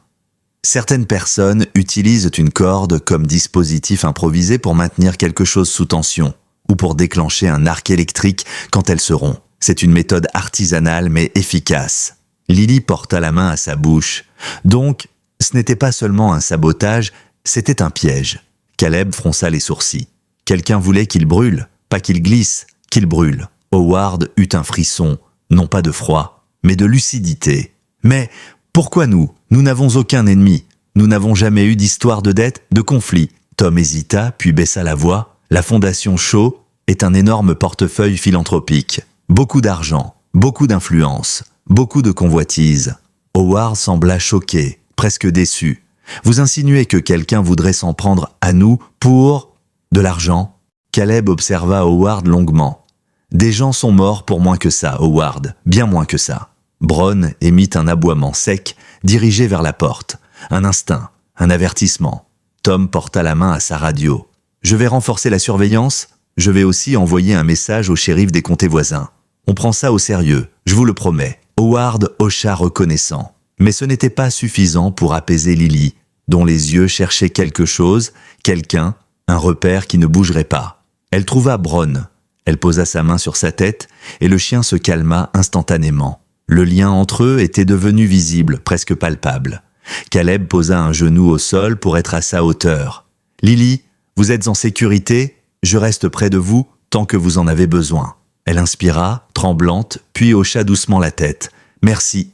Certaines personnes utilisent une corde comme dispositif improvisé pour maintenir quelque chose sous tension ou pour déclencher un arc électrique quand elles se rompt. C'est une méthode artisanale mais efficace. Lily porta la main à sa bouche. Donc, ce n'était pas seulement un sabotage, c'était un piège. Caleb fronça les sourcils. Quelqu'un voulait qu'il brûle, pas qu'il glisse, qu'il brûle. Howard eut un frisson, non pas de froid, mais de lucidité. Mais pourquoi nous ? Nous n'avons aucun ennemi. Nous n'avons jamais eu d'histoire de dette, de conflit. Tom hésita, puis baissa la voix. La Fondation Shaw est un énorme portefeuille philanthropique. Beaucoup d'argent, beaucoup d'influence, beaucoup de convoitises. Howard sembla choqué, presque déçu. Vous insinuez que quelqu'un voudrait s'en prendre à nous pour de l'argent ? Caleb observa Howard longuement. Des gens sont morts pour moins que ça, Howard, bien moins que ça. Bronn émit un aboiement sec, dirigé vers la porte. Un instinct, un avertissement. Tom porta la main à sa radio. Je vais renforcer la surveillance. Je vais aussi envoyer un message au shérif des comtés voisins. On prend ça au sérieux, je vous le promets. Howard hocha reconnaissant. Mais ce n'était pas suffisant pour apaiser Lily, dont les yeux cherchaient quelque chose, quelqu'un, un repère qui ne bougerait pas. Elle trouva Bronn. Elle posa sa main sur sa tête et le chien se calma instantanément. Le lien entre eux était devenu visible, presque palpable. Caleb posa un genou au sol pour être à sa hauteur. « Lily, vous êtes en sécurité, je reste près de vous tant que vous en avez besoin. » Elle inspira, tremblante, puis hocha doucement la tête. « Merci. »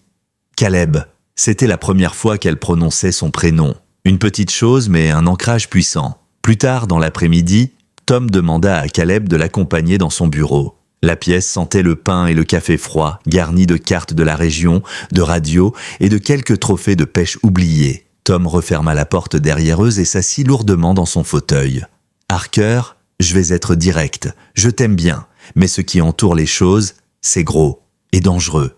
Caleb. C'était la première fois qu'elle prononçait son prénom. Une petite chose, mais un ancrage puissant. Plus tard, dans l'après-midi, Tom demanda à Caleb de l'accompagner dans son bureau. La pièce sentait le pain et le café froid, garnis de cartes de la région, de radios et de quelques trophées de pêche oubliés. Tom referma la porte derrière eux et s'assit lourdement dans son fauteuil. « Harker, je vais être direct. Je t'aime bien, mais ce qui entoure les choses, c'est gros et dangereux.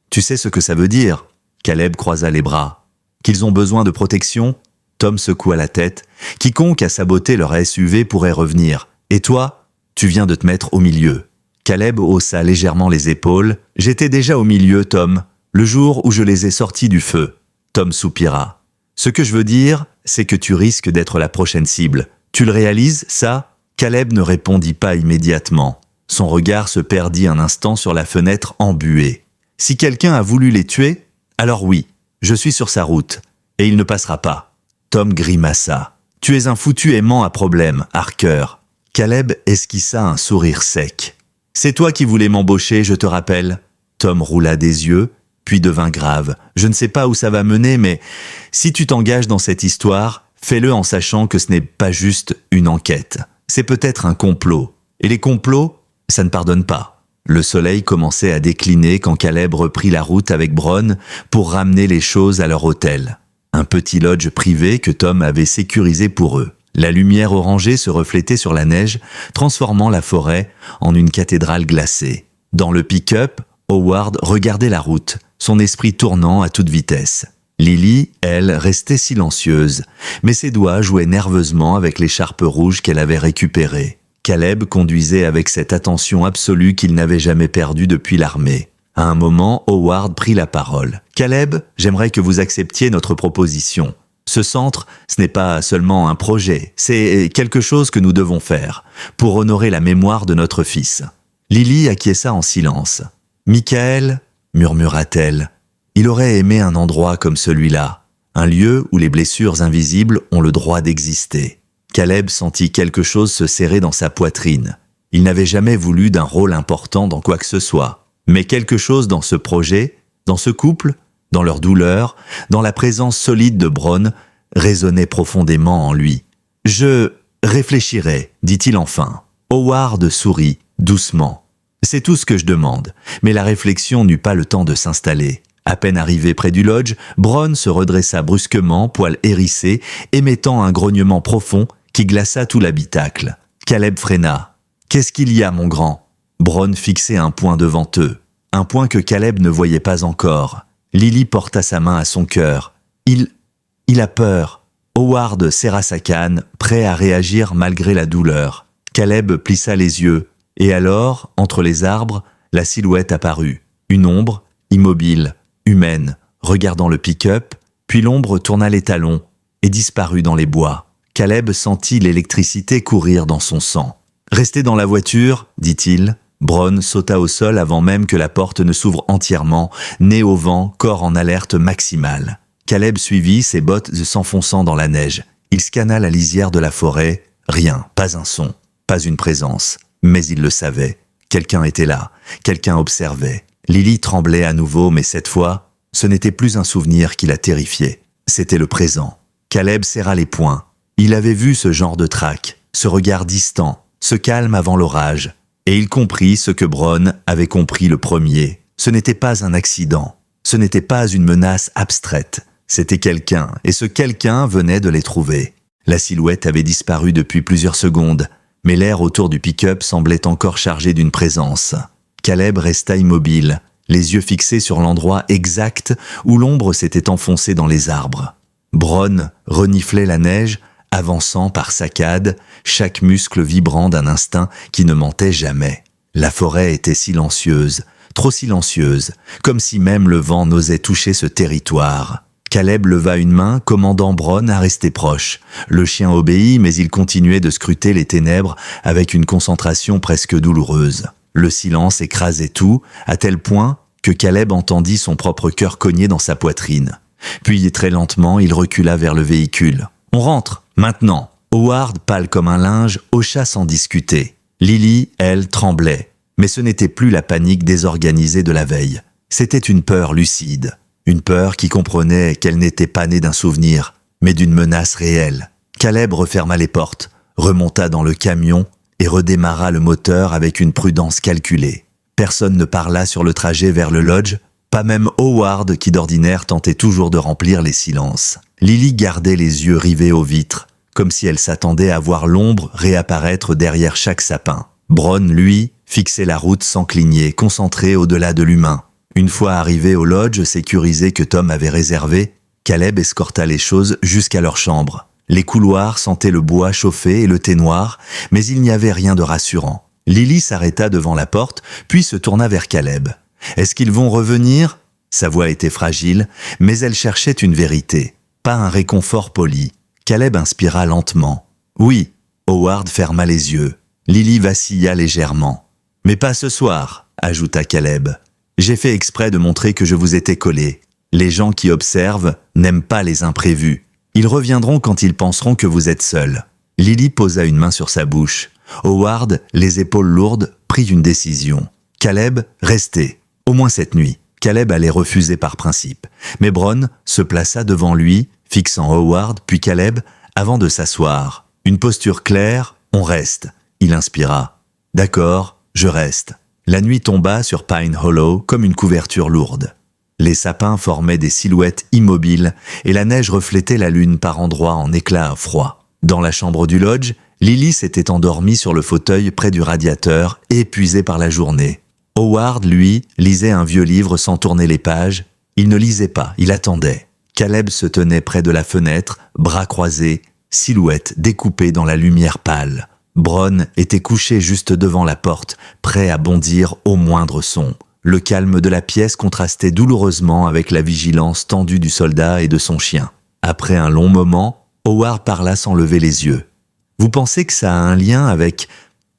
Tu sais ce que ça veut dire ?» Caleb croisa les bras. « Qu'ils ont besoin de protection ?» Tom secoua la tête. « Quiconque a saboté leur SUV pourrait revenir. Et toi, tu viens de te mettre au milieu. » Caleb haussa légèrement les épaules. « J'étais déjà au milieu, Tom, le jour où je les ai sortis du feu. » Tom soupira. « Ce que je veux dire, c'est que tu risques d'être la prochaine cible. Tu le réalises, ça ?» Caleb ne répondit pas immédiatement. Son regard se perdit un instant sur la fenêtre embuée. « Si quelqu'un a voulu les tuer, alors oui, je suis sur sa route, et il ne passera pas. » Tom grimaça. « Tu es un foutu aimant à problème, Harker. » Caleb esquissa un sourire sec. « C'est toi qui voulais m'embaucher, je te rappelle. » Tom roula des yeux, puis devint grave. « Je ne sais pas où ça va mener, mais si tu t'engages dans cette histoire, fais-le en sachant que ce n'est pas juste une enquête. C'est peut-être un complot. Et les complots, ça ne pardonne pas. » Le soleil commençait à décliner quand Caleb reprit la route avec Bronn pour ramener les choses à leur hôtel. Un petit lodge privé que Tom avait sécurisé pour eux. La lumière orangée se reflétait sur la neige, transformant la forêt en une cathédrale glacée. Dans le pick-up, Howard regardait la route, son esprit tournant à toute vitesse. Lily, elle, restait silencieuse, mais ses doigts jouaient nerveusement avec l'écharpe rouge qu'elle avait récupérée. Caleb conduisait avec cette attention absolue qu'il n'avait jamais perdue depuis l'armée. À un moment, Howard prit la parole. « Caleb, j'aimerais que vous acceptiez notre proposition. Ce centre, ce n'est pas seulement un projet, c'est quelque chose que nous devons faire pour honorer la mémoire de notre fils. » Lily acquiesça en silence. « Michael, murmura-t-elle, il aurait aimé un endroit comme celui-là, un lieu où les blessures invisibles ont le droit d'exister. » Caleb sentit quelque chose se serrer dans sa poitrine. Il n'avait jamais voulu d'un rôle important dans quoi que ce soit. Mais quelque chose dans ce projet, dans ce couple, dans leur douleur, dans la présence solide de Bronn, résonnait profondément en lui. « Je réfléchirai, dit-il enfin. » Howard sourit, doucement. « C'est tout ce que je demande. » Mais la réflexion n'eut pas le temps de s'installer. À peine arrivé près du lodge, Bronn se redressa brusquement, poil hérissé, émettant un grognement profond qui glaça tout l'habitacle. Caleb freina. « Qu'est-ce qu'il y a, mon grand ?» Bronn fixait un point devant eux. Un point que Caleb ne voyait pas encore. Lily porta sa main à son cœur. Il a peur. Howard serra sa canne, prêt à réagir malgré la douleur. Caleb plissa les yeux, et alors, entre les arbres, la silhouette apparut. Une ombre, immobile, humaine, regardant le pick-up, puis l'ombre tourna les talons et disparut dans les bois. Caleb sentit l'électricité courir dans son sang. « Restez dans la voiture, dit-il. » Bronn sauta au sol avant même que la porte ne s'ouvre entièrement, nez au vent, corps en alerte maximale. Caleb suivit, ses bottes s'enfonçant dans la neige. Il scanna la lisière de la forêt. Rien, pas un son, pas une présence. Mais il le savait. Quelqu'un était là, quelqu'un observait. Lily tremblait à nouveau, mais cette fois, ce n'était plus un souvenir qui la terrifiait. C'était le présent. Caleb serra les poings. Il avait vu ce genre de trac, ce regard distant, ce calme avant l'orage. Et il comprit ce que Bronn avait compris le premier. Ce n'était pas un accident. Ce n'était pas une menace abstraite. C'était quelqu'un, et ce quelqu'un venait de les trouver. La silhouette avait disparu depuis plusieurs secondes, mais l'air autour du pick-up semblait encore chargé d'une présence. Caleb resta immobile, les yeux fixés sur l'endroit exact où l'ombre s'était enfoncée dans les arbres. Bronn reniflait la neige, avançant par saccades, chaque muscle vibrant d'un instinct qui ne mentait jamais. La forêt était silencieuse, trop silencieuse, comme si même le vent n'osait toucher ce territoire. Caleb leva une main, commandant Bronn à rester proche. Le chien obéit, mais il continuait de scruter les ténèbres avec une concentration presque douloureuse. Le silence écrasait tout, à tel point que Caleb entendit son propre cœur cogner dans sa poitrine. Puis, très lentement, il recula vers le véhicule. « On rentre, maintenant !» Howard, pâle comme un linge, hocha sans discuter. Lily, elle, tremblait. Mais ce n'était plus la panique désorganisée de la veille. C'était une peur lucide. Une peur qui comprenait qu'elle n'était pas née d'un souvenir, mais d'une menace réelle. Caleb referma les portes, remonta dans le camion et redémarra le moteur avec une prudence calculée. Personne ne parla sur le trajet vers le lodge, pas même Howard qui d'ordinaire tentait toujours de remplir les silences. Lily gardait les yeux rivés aux vitres, comme si elle s'attendait à voir l'ombre réapparaître derrière chaque sapin. Bronn, lui, fixait la route sans cligner, concentré au-delà de l'humain. Une fois arrivé au lodge sécurisé que Tom avait réservé, Caleb escorta les choses jusqu'à leur chambre. Les couloirs sentaient le bois chauffé et le thé noir, mais il n'y avait rien de rassurant. Lily s'arrêta devant la porte, puis se tourna vers Caleb. « Est-ce qu'ils vont revenir ?» Sa voix était fragile, mais elle cherchait une vérité, pas un réconfort poli. Caleb inspira lentement. « Oui. » Howard ferma les yeux. Lily vacilla légèrement. « Mais pas ce soir, » ajouta Caleb. « J'ai fait exprès de montrer que je vous étais collé. Les gens qui observent n'aiment pas les imprévus. Ils reviendront quand ils penseront que vous êtes seul. » Lily posa une main sur sa bouche. Howard, les épaules lourdes, prit une décision. « Caleb, restez. Au moins cette nuit. » Caleb allait refuser par principe. Mais Bronn se plaça devant lui, fixant Howard puis Caleb, avant de s'asseoir. Une posture claire, on reste. Il inspira. « D'accord, je reste. » La nuit tomba sur Pine Hollow comme une couverture lourde. Les sapins formaient des silhouettes immobiles et la neige reflétait la lune par endroits en éclats froids. Dans la chambre du lodge, Lily s'était endormie sur le fauteuil près du radiateur, épuisée par la journée. Howard, lui, lisait un vieux livre sans tourner les pages. Il ne lisait pas, il attendait. Caleb se tenait près de la fenêtre, bras croisés, silhouette découpée dans la lumière pâle. Bronn était couché juste devant la porte, prêt à bondir au moindre son. Le calme de la pièce contrastait douloureusement avec la vigilance tendue du soldat et de son chien. Après un long moment, Howard parla sans lever les yeux. « Vous pensez que ça a un lien avec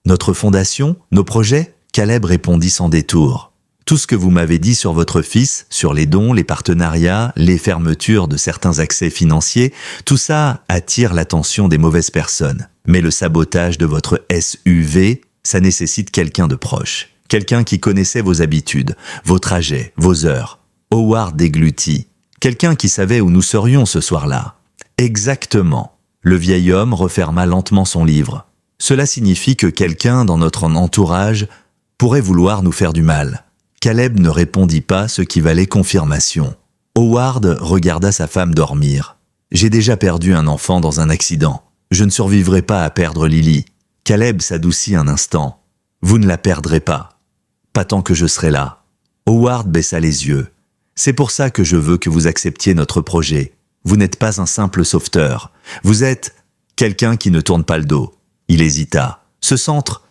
notre fondation, nos projets ?» Caleb répondit sans détour. « Tout ce que vous m'avez dit sur votre fils, sur les dons, les partenariats, les fermetures de certains accès financiers, tout ça attire l'attention des mauvaises personnes. Mais le sabotage de votre SUV, ça nécessite quelqu'un de proche. Quelqu'un qui connaissait vos habitudes, vos trajets, vos heures. Howard déglutit. Quelqu'un qui savait où nous serions ce soir-là. Exactement. Le vieil homme referma lentement son livre. Cela signifie que quelqu'un dans notre entourage pourrait vouloir nous faire du mal. Caleb ne répondit pas, ce qui valait confirmation. Howard regarda sa femme dormir. J'ai déjà perdu un enfant dans un accident. Je ne survivrai pas à perdre Lily. Caleb s'adoucit un instant. Vous ne la perdrez pas. Pas tant que je serai là. Howard baissa les yeux. C'est pour ça que je veux que vous acceptiez notre projet. Vous n'êtes pas un simple sauveteur. Vous êtes quelqu'un qui ne tourne pas le dos. Il hésita. Ce centre,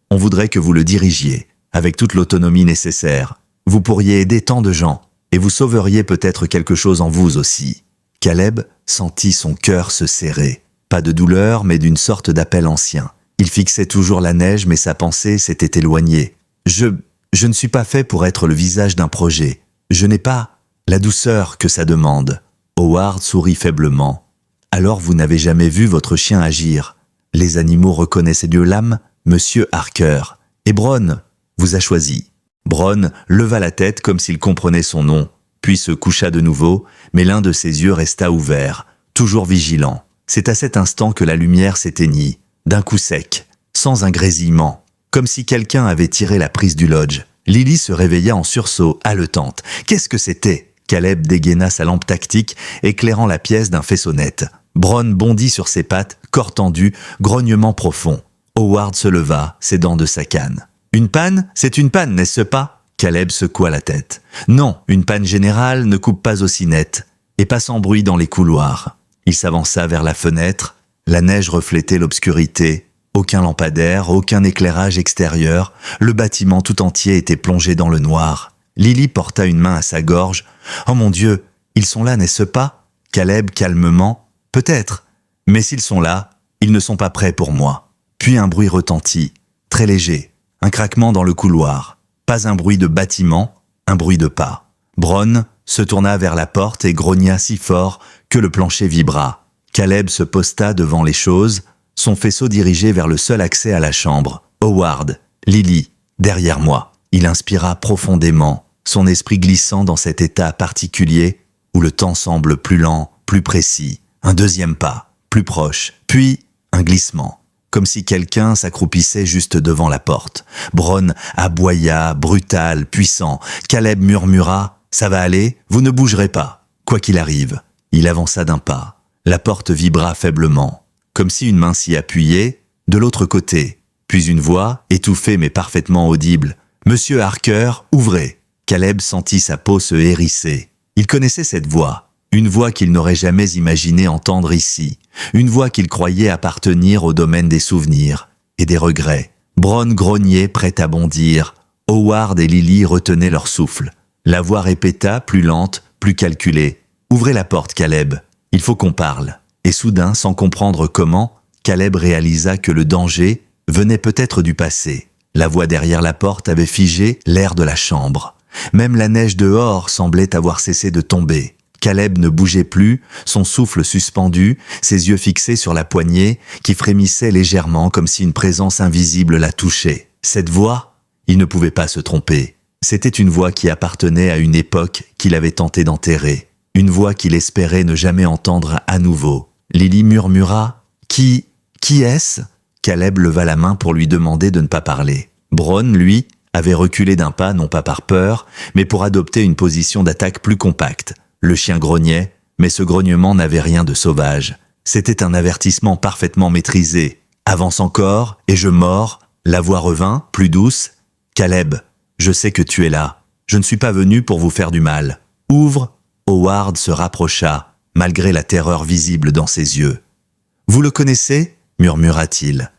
on voudrait que vous le dirigiez, avec toute l'autonomie nécessaire. Vous pourriez aider tant de gens, et vous sauveriez peut-être quelque chose en vous aussi. Caleb sentit son cœur se serrer. Pas de douleur, mais d'une sorte d'appel ancien. Il fixait toujours la neige, mais sa pensée s'était éloignée. Je ne suis pas fait pour être le visage d'un projet. Je n'ai pas la douceur que ça demande. Howard sourit faiblement. Alors vous n'avez jamais vu votre chien agir. Les animaux reconnaissaient mieux l'âme, Monsieur Harker. Et Bron vous a choisi. Bron leva la tête comme s'il comprenait son nom, puis se coucha de nouveau, mais l'un de ses yeux resta ouvert, toujours vigilant. C'est à cet instant que la lumière s'éteignit, d'un coup sec, sans un grésillement, comme si quelqu'un avait tiré la prise du lodge. Lily se réveilla en sursaut, haletante. Qu'est-ce que c'était ? Caleb dégaina sa lampe tactique, éclairant la pièce d'un faisceau net. Bron bondit sur ses pattes, corps tendu, grognement profond. Howard se leva, ses dents de sa canne. « Une panne ? C'est une panne, n'est-ce pas ?» Caleb secoua la tête. « Non, une panne générale ne coupe pas aussi net, et pas sans bruit dans les couloirs. » Il s'avança vers la fenêtre. La neige reflétait l'obscurité. Aucun lampadaire, aucun éclairage extérieur. Le bâtiment tout entier était plongé dans le noir. Lily porta une main à sa gorge. « Oh mon Dieu, ils sont là, n'est-ce pas ?» Caleb calmement. « Peut-être, mais s'ils sont là, ils ne sont pas prêts pour moi. » Puis un bruit retentit, très léger, un craquement dans le couloir. Pas un bruit de bâtiment, un bruit de pas. Bron se tourna vers la porte et grogna si fort que le plancher vibra. Caleb se posta devant les choses, son faisceau dirigé vers le seul accès à la chambre. Howard, Lily, derrière moi. Il inspira profondément, son esprit glissant dans cet état particulier où le temps semble plus lent, plus précis. Un deuxième pas, plus proche, puis un glissement, comme si quelqu'un s'accroupissait juste devant la porte. Bron aboya, brutal, puissant. Caleb murmura « Ça va aller, vous ne bougerez pas. » Quoi qu'il arrive, il avança d'un pas. La porte vibra faiblement, comme si une main s'y appuyait, de l'autre côté. Puis une voix, étouffée mais parfaitement audible. « Monsieur Harker, ouvrez !» Caleb sentit sa peau se hérisser. Il connaissait cette voix. Une voix qu'il n'aurait jamais imaginé entendre ici. Une voix qu'il croyait appartenir au domaine des souvenirs et des regrets. Bron grognait, prêt à bondir. Howard et Lily retenaient leur souffle. La voix répéta, plus lente, plus calculée. « Ouvrez la porte, Caleb. Il faut qu'on parle. » Et soudain, sans comprendre comment, Caleb réalisa que le danger venait peut-être du passé. La voix derrière la porte avait figé l'air de la chambre. Même la neige dehors semblait avoir cessé de tomber. Caleb ne bougeait plus, son souffle suspendu, ses yeux fixés sur la poignée, qui frémissait légèrement comme si une présence invisible la touchait. Cette voix, il ne pouvait pas se tromper. C'était une voix qui appartenait à une époque qu'il avait tenté d'enterrer. Une voix qu'il espérait ne jamais entendre à nouveau. Lily murmura « Qui est-ce » Caleb leva la main pour lui demander de ne pas parler. Bron, lui, avait reculé d'un pas, non pas par peur, mais pour adopter une position d'attaque plus compacte. Le chien grognait, mais ce grognement n'avait rien de sauvage. C'était un avertissement parfaitement maîtrisé. « Avance encore, et je mords !» La voix revint, plus douce. « Caleb, je sais que tu es là. Je ne suis pas venu pour vous faire du mal. Ouvre !» Howard se rapprocha, malgré la terreur visible dans ses yeux. « Vous le connaissez ?» murmura-t-il.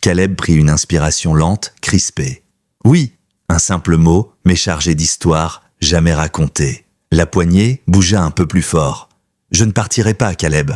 Caleb prit une inspiration lente, crispée. « Oui !» Un simple mot, mais chargé d'histoire, jamais racontée. La poignée bougea un peu plus fort. « Je ne partirai pas, Caleb.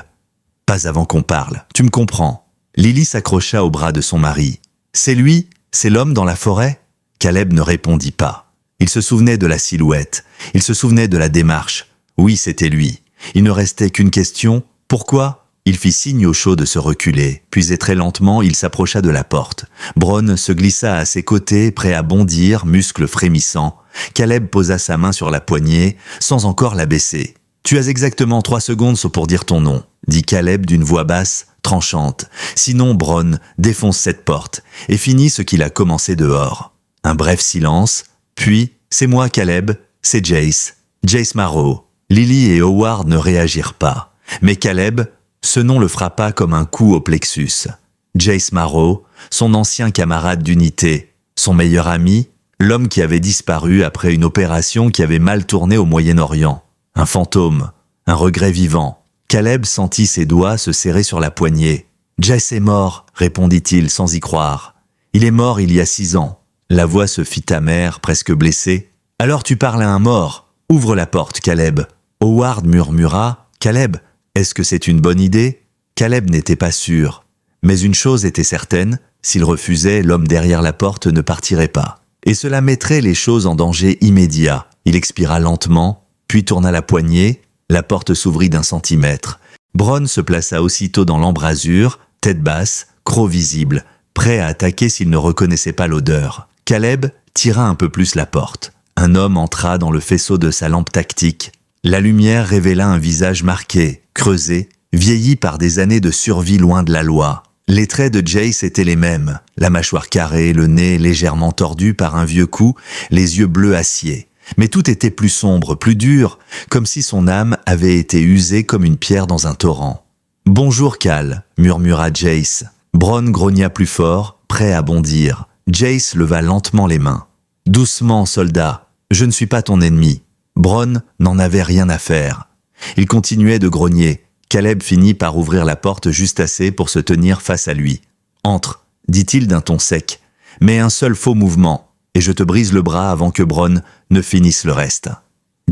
Pas avant qu'on parle. Tu me comprends. » Lily s'accrocha au bras de son mari. « C'est lui ? C'est l'homme dans la forêt ?» Caleb ne répondit pas. Il se souvenait de la silhouette. Il se souvenait de la démarche. Oui, c'était lui. Il ne restait qu'une question. Pourquoi Il fit signe au chaud de se reculer, puis et très lentement, il s'approcha de la porte. Bronn se glissa à ses côtés, prêt à bondir, muscles frémissants. Caleb posa sa main sur la poignée, sans encore la baisser. « Tu as exactement 3 secondes pour dire ton nom », dit Caleb d'une voix basse, tranchante. « Sinon, Bronn défonce cette porte et finit ce qu'il a commencé dehors. » Un bref silence, puis « C'est moi, Caleb, c'est Jace. Jace Marrow. » Lily et Howard ne réagirent pas. Mais Caleb, ce nom le frappa comme un coup au plexus. Jace Marrow, son ancien camarade d'unité, son meilleur ami, l'homme qui avait disparu après une opération qui avait mal tourné au Moyen-Orient. Un fantôme, un regret vivant. Caleb sentit ses doigts se serrer sur la poignée. « Jace est mort », répondit-il sans y croire. « Il est mort il y a 6 ans. » La voix se fit amère, presque blessée. « Alors tu parles à un mort. Ouvre la porte, Caleb. » Howard murmura. « Caleb, est-ce que c'est une bonne idée ?» Caleb n'était pas sûr. Mais une chose était certaine, s'il refusait, l'homme derrière la porte ne partirait pas. Et cela mettrait les choses en danger immédiat. Il expira lentement, puis tourna la poignée, la porte s'ouvrit d'1 centimètre. Bronn se plaça aussitôt dans l'embrasure, tête basse, croc visible, prêt à attaquer s'il ne reconnaissait pas l'odeur. Caleb tira un peu plus la porte. Un homme entra dans le faisceau de sa lampe tactique. La lumière révéla un visage marqué, creusé, vieilli par des années de survie loin de la loi. Les traits de Jace étaient les mêmes, la mâchoire carrée, le nez légèrement tordu par un vieux coup, les yeux bleus acier. Mais tout était plus sombre, plus dur, comme si son âme avait été usée comme une pierre dans un torrent. « Bonjour, Cal », murmura Jace. Bronn grogna plus fort, prêt à bondir. Jace leva lentement les mains. « Doucement, soldat, je ne suis pas ton ennemi. » Bronn n'en avait rien à faire. Il continuait de grogner. Caleb finit par ouvrir la porte juste assez pour se tenir face à lui. « Entre », dit-il d'un ton sec, « mais un seul faux mouvement, et je te brise le bras avant que Bronn ne finisse le reste. »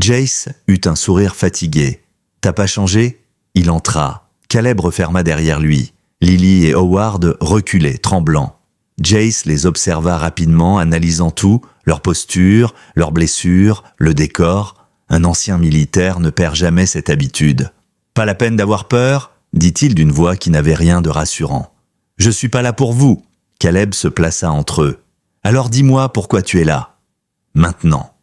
Jace eut un sourire fatigué. « T'as pas changé ?» Il entra. Caleb referma derrière lui. Lily et Howard reculaient, tremblants. Jace les observa rapidement, analysant tout, leur posture, leurs blessures, le décor. Un ancien militaire ne perd jamais cette habitude. « Pas la peine d'avoir peur ?» dit-il d'une voix qui n'avait rien de rassurant. « Je suis pas là pour vous. » Caleb se plaça entre eux. « Alors dis-moi pourquoi tu es là. Maintenant. »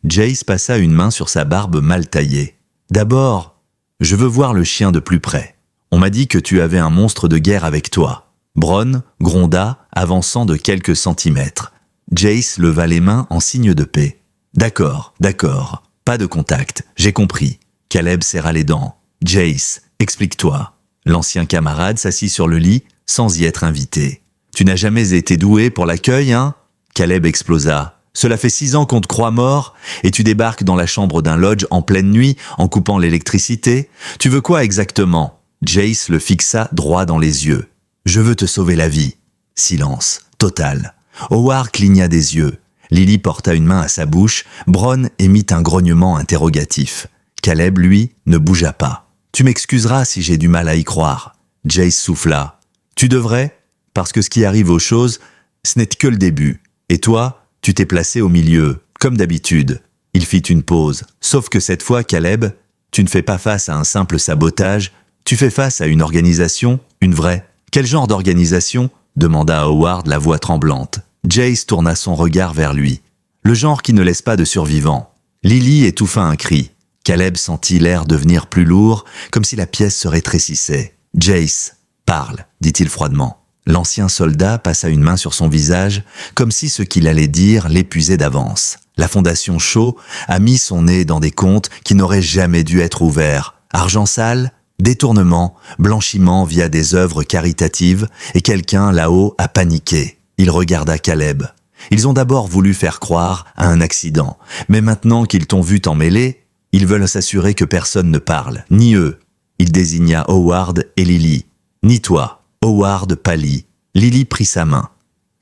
Jace passa une main sur sa barbe mal taillée. « D'abord, je veux voir le chien de plus près. On m'a dit que tu avais un monstre de guerre avec toi. » Bronn gronda, avançant de quelques centimètres. Jace leva les mains en signe de paix. « D'accord, d'accord. Pas de contact, j'ai compris. » Caleb serra les dents. « Jace, explique-toi. » L'ancien camarade s'assit sur le lit, sans y être invité. « Tu n'as jamais été doué pour l'accueil, hein ?» Caleb explosa. « Cela fait 6 ans qu'on te croit mort, et tu débarques dans la chambre d'un lodge en pleine nuit, en coupant l'électricité. Tu veux quoi exactement ?» Jace le fixa droit dans les yeux. « Je veux te sauver la vie. » Silence, total. Howard cligna des yeux. Lily porta une main à sa bouche. Bronn émit un grognement interrogatif. Caleb, lui, ne bougea pas. « Tu m'excuseras si j'ai du mal à y croire. » Jace souffla. « Tu devrais, parce que ce qui arrive aux choses, ce n'est que le début. Et toi, tu t'es placé au milieu, comme d'habitude. » Il fit une pause. « Sauf que cette fois, Caleb, tu ne fais pas face à un simple sabotage, tu fais face à une organisation, une vraie. » « Quel genre d'organisation ?» demanda Howard la voix tremblante. Jace tourna son regard vers lui. « Le genre qui ne laisse pas de survivants. » Lily étouffa un cri. Caleb sentit l'air devenir plus lourd, comme si la pièce se rétrécissait. « Jace, parle », dit-il froidement. L'ancien soldat passa une main sur son visage, comme si ce qu'il allait dire l'épuisait d'avance. La Fondation Shaw a mis son nez dans des comptes qui n'auraient jamais dû être ouverts. Argent sale, détournement, blanchiment via des œuvres caritatives, et quelqu'un là-haut a paniqué. Il regarda Caleb. Ils ont d'abord voulu faire croire à un accident, mais maintenant qu'ils t'ont vu t'en mêler, ils veulent s'assurer que personne ne parle, ni eux. Il désigna Howard et Lily. Ni toi. Howard pâlit. Lily prit sa main.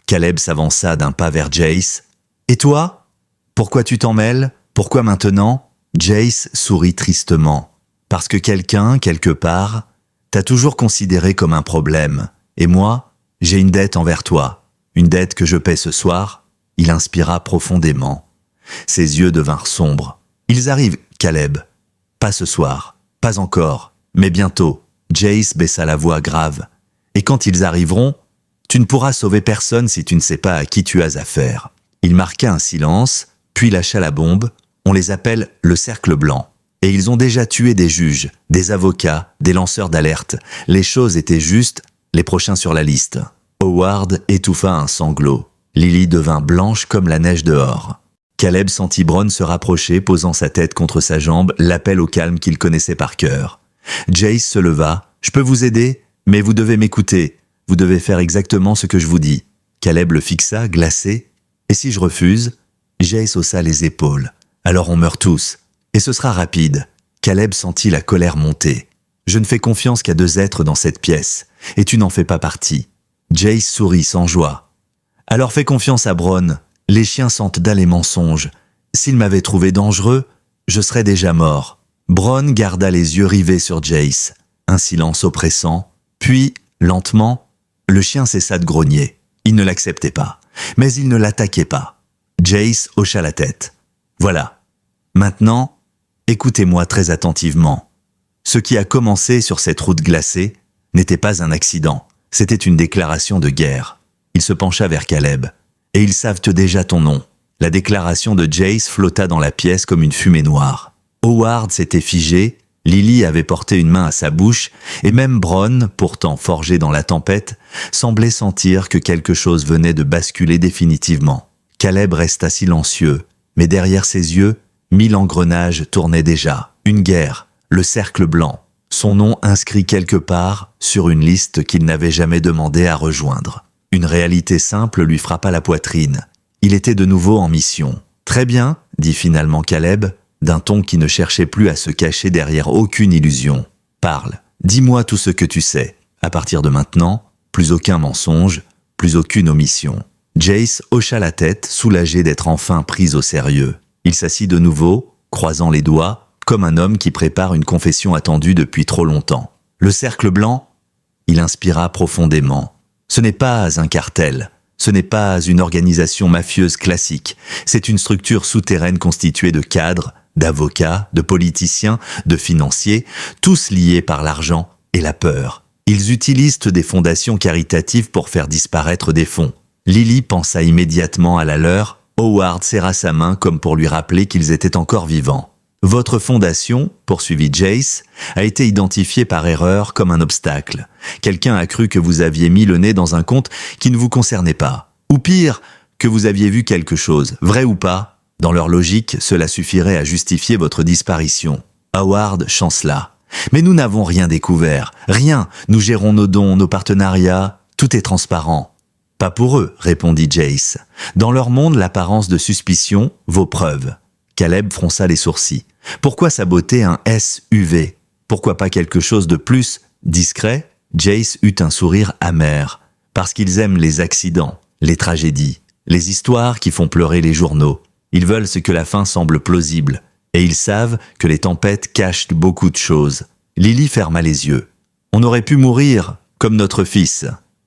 Caleb s'avança d'un pas vers Jace. « Et toi ? Pourquoi tu t'en mêles ? Pourquoi maintenant ?» Jace sourit tristement. « Parce que quelqu'un, quelque part, t'a toujours considéré comme un problème. Et moi, j'ai une dette envers toi. Une dette que je paie ce soir. » Il inspira profondément. Ses yeux devinrent sombres. « Ils arrivent, Caleb. Pas ce soir. Pas encore. Mais bientôt. » Jace baissa la voix grave. « Et quand ils arriveront, tu ne pourras sauver personne si tu ne sais pas à qui tu as affaire. » Il marqua un silence, puis lâcha la bombe. « On les appelle le cercle blanc. Et ils ont déjà tué des juges, des avocats, des lanceurs d'alerte. Les choses étaient justes, les prochains sur la liste. » Howard étouffa un sanglot. Lily devint blanche comme la neige dehors. Caleb sentit Bronn se rapprocher, posant sa tête contre sa jambe, l'appel au calme qu'il connaissait par cœur. Jace se leva. « Je peux vous aider, mais vous devez m'écouter. Vous devez faire exactement ce que je vous dis. » Caleb le fixa, glacé. « Et si je refuse ?» Jace haussa les épaules. « Alors on meurt tous. Et ce sera rapide. » Caleb sentit la colère monter. « Je ne fais confiance qu'à 2 êtres dans cette pièce, et tu n'en fais pas partie. » Jace sourit sans joie. « Alors fais confiance à Bronn. Les chiens sentent dalle et mensonges. S'ils m'avaient trouvé dangereux, je serais déjà mort. » Bronn garda les yeux rivés sur Jace. Un silence oppressant. Puis, lentement, le chien cessa de grogner. Il ne l'acceptait pas, mais il ne l'attaquait pas. Jace hocha la tête. « Voilà. Maintenant, écoutez-moi très attentivement. Ce qui a commencé sur cette route glacée n'était pas un accident. C'était une déclaration de guerre. » Il se pencha vers Caleb. « Et ils savent déjà ton nom. » La déclaration de Jace flotta dans la pièce comme une fumée noire. Howard s'était figé, Lily avait porté une main à sa bouche, et même Bronn, pourtant forgé dans la tempête, semblait sentir que quelque chose venait de basculer définitivement. Caleb resta silencieux, mais derrière ses yeux, 1000 engrenages tournaient déjà. Une guerre, le cercle blanc, son nom inscrit quelque part sur une liste qu'il n'avait jamais demandé à rejoindre. Une réalité simple lui frappa la poitrine. Il était de nouveau en mission. « Très bien, » dit finalement Caleb, d'un ton qui ne cherchait plus à se cacher derrière aucune illusion. « Parle, dis-moi tout ce que tu sais. À partir de maintenant, plus aucun mensonge, plus aucune omission. » Jace hocha la tête, soulagé d'être enfin pris au sérieux. Il s'assit de nouveau, croisant les doigts, comme un homme qui prépare une confession attendue depuis trop longtemps. « Le cercle blanc ?» Il inspira profondément. Ce n'est pas un cartel, ce n'est pas une organisation mafieuse classique, c'est une structure souterraine constituée de cadres, d'avocats, de politiciens, de financiers, tous liés par l'argent et la peur. Ils utilisent des fondations caritatives pour faire disparaître des fonds. Lily pensa immédiatement à la leur, Howard serra sa main comme pour lui rappeler qu'ils étaient encore vivants. Votre fondation, poursuivit Jace, a été identifiée par erreur comme un obstacle. Quelqu'un a cru que vous aviez mis le nez dans un compte qui ne vous concernait pas. Ou pire, que vous aviez vu quelque chose, vrai ou pas. Dans leur logique, cela suffirait à justifier votre disparition. Howard chancela. Mais nous n'avons rien découvert. Rien. Nous gérons nos dons, nos partenariats. Tout est transparent. Pas pour eux, répondit Jace. Dans leur monde, l'apparence de suspicion vaut preuve. Caleb fronça les sourcils. Pourquoi saboter un SUV? Pourquoi pas quelque chose de plus discret? Jace eut un sourire amer. Parce qu'ils aiment les accidents, les tragédies, les histoires qui font pleurer les journaux. Ils veulent ce que la fin semble plausible. Et ils savent que les tempêtes cachent beaucoup de choses. Lily ferma les yeux. On aurait pu mourir, comme notre fils.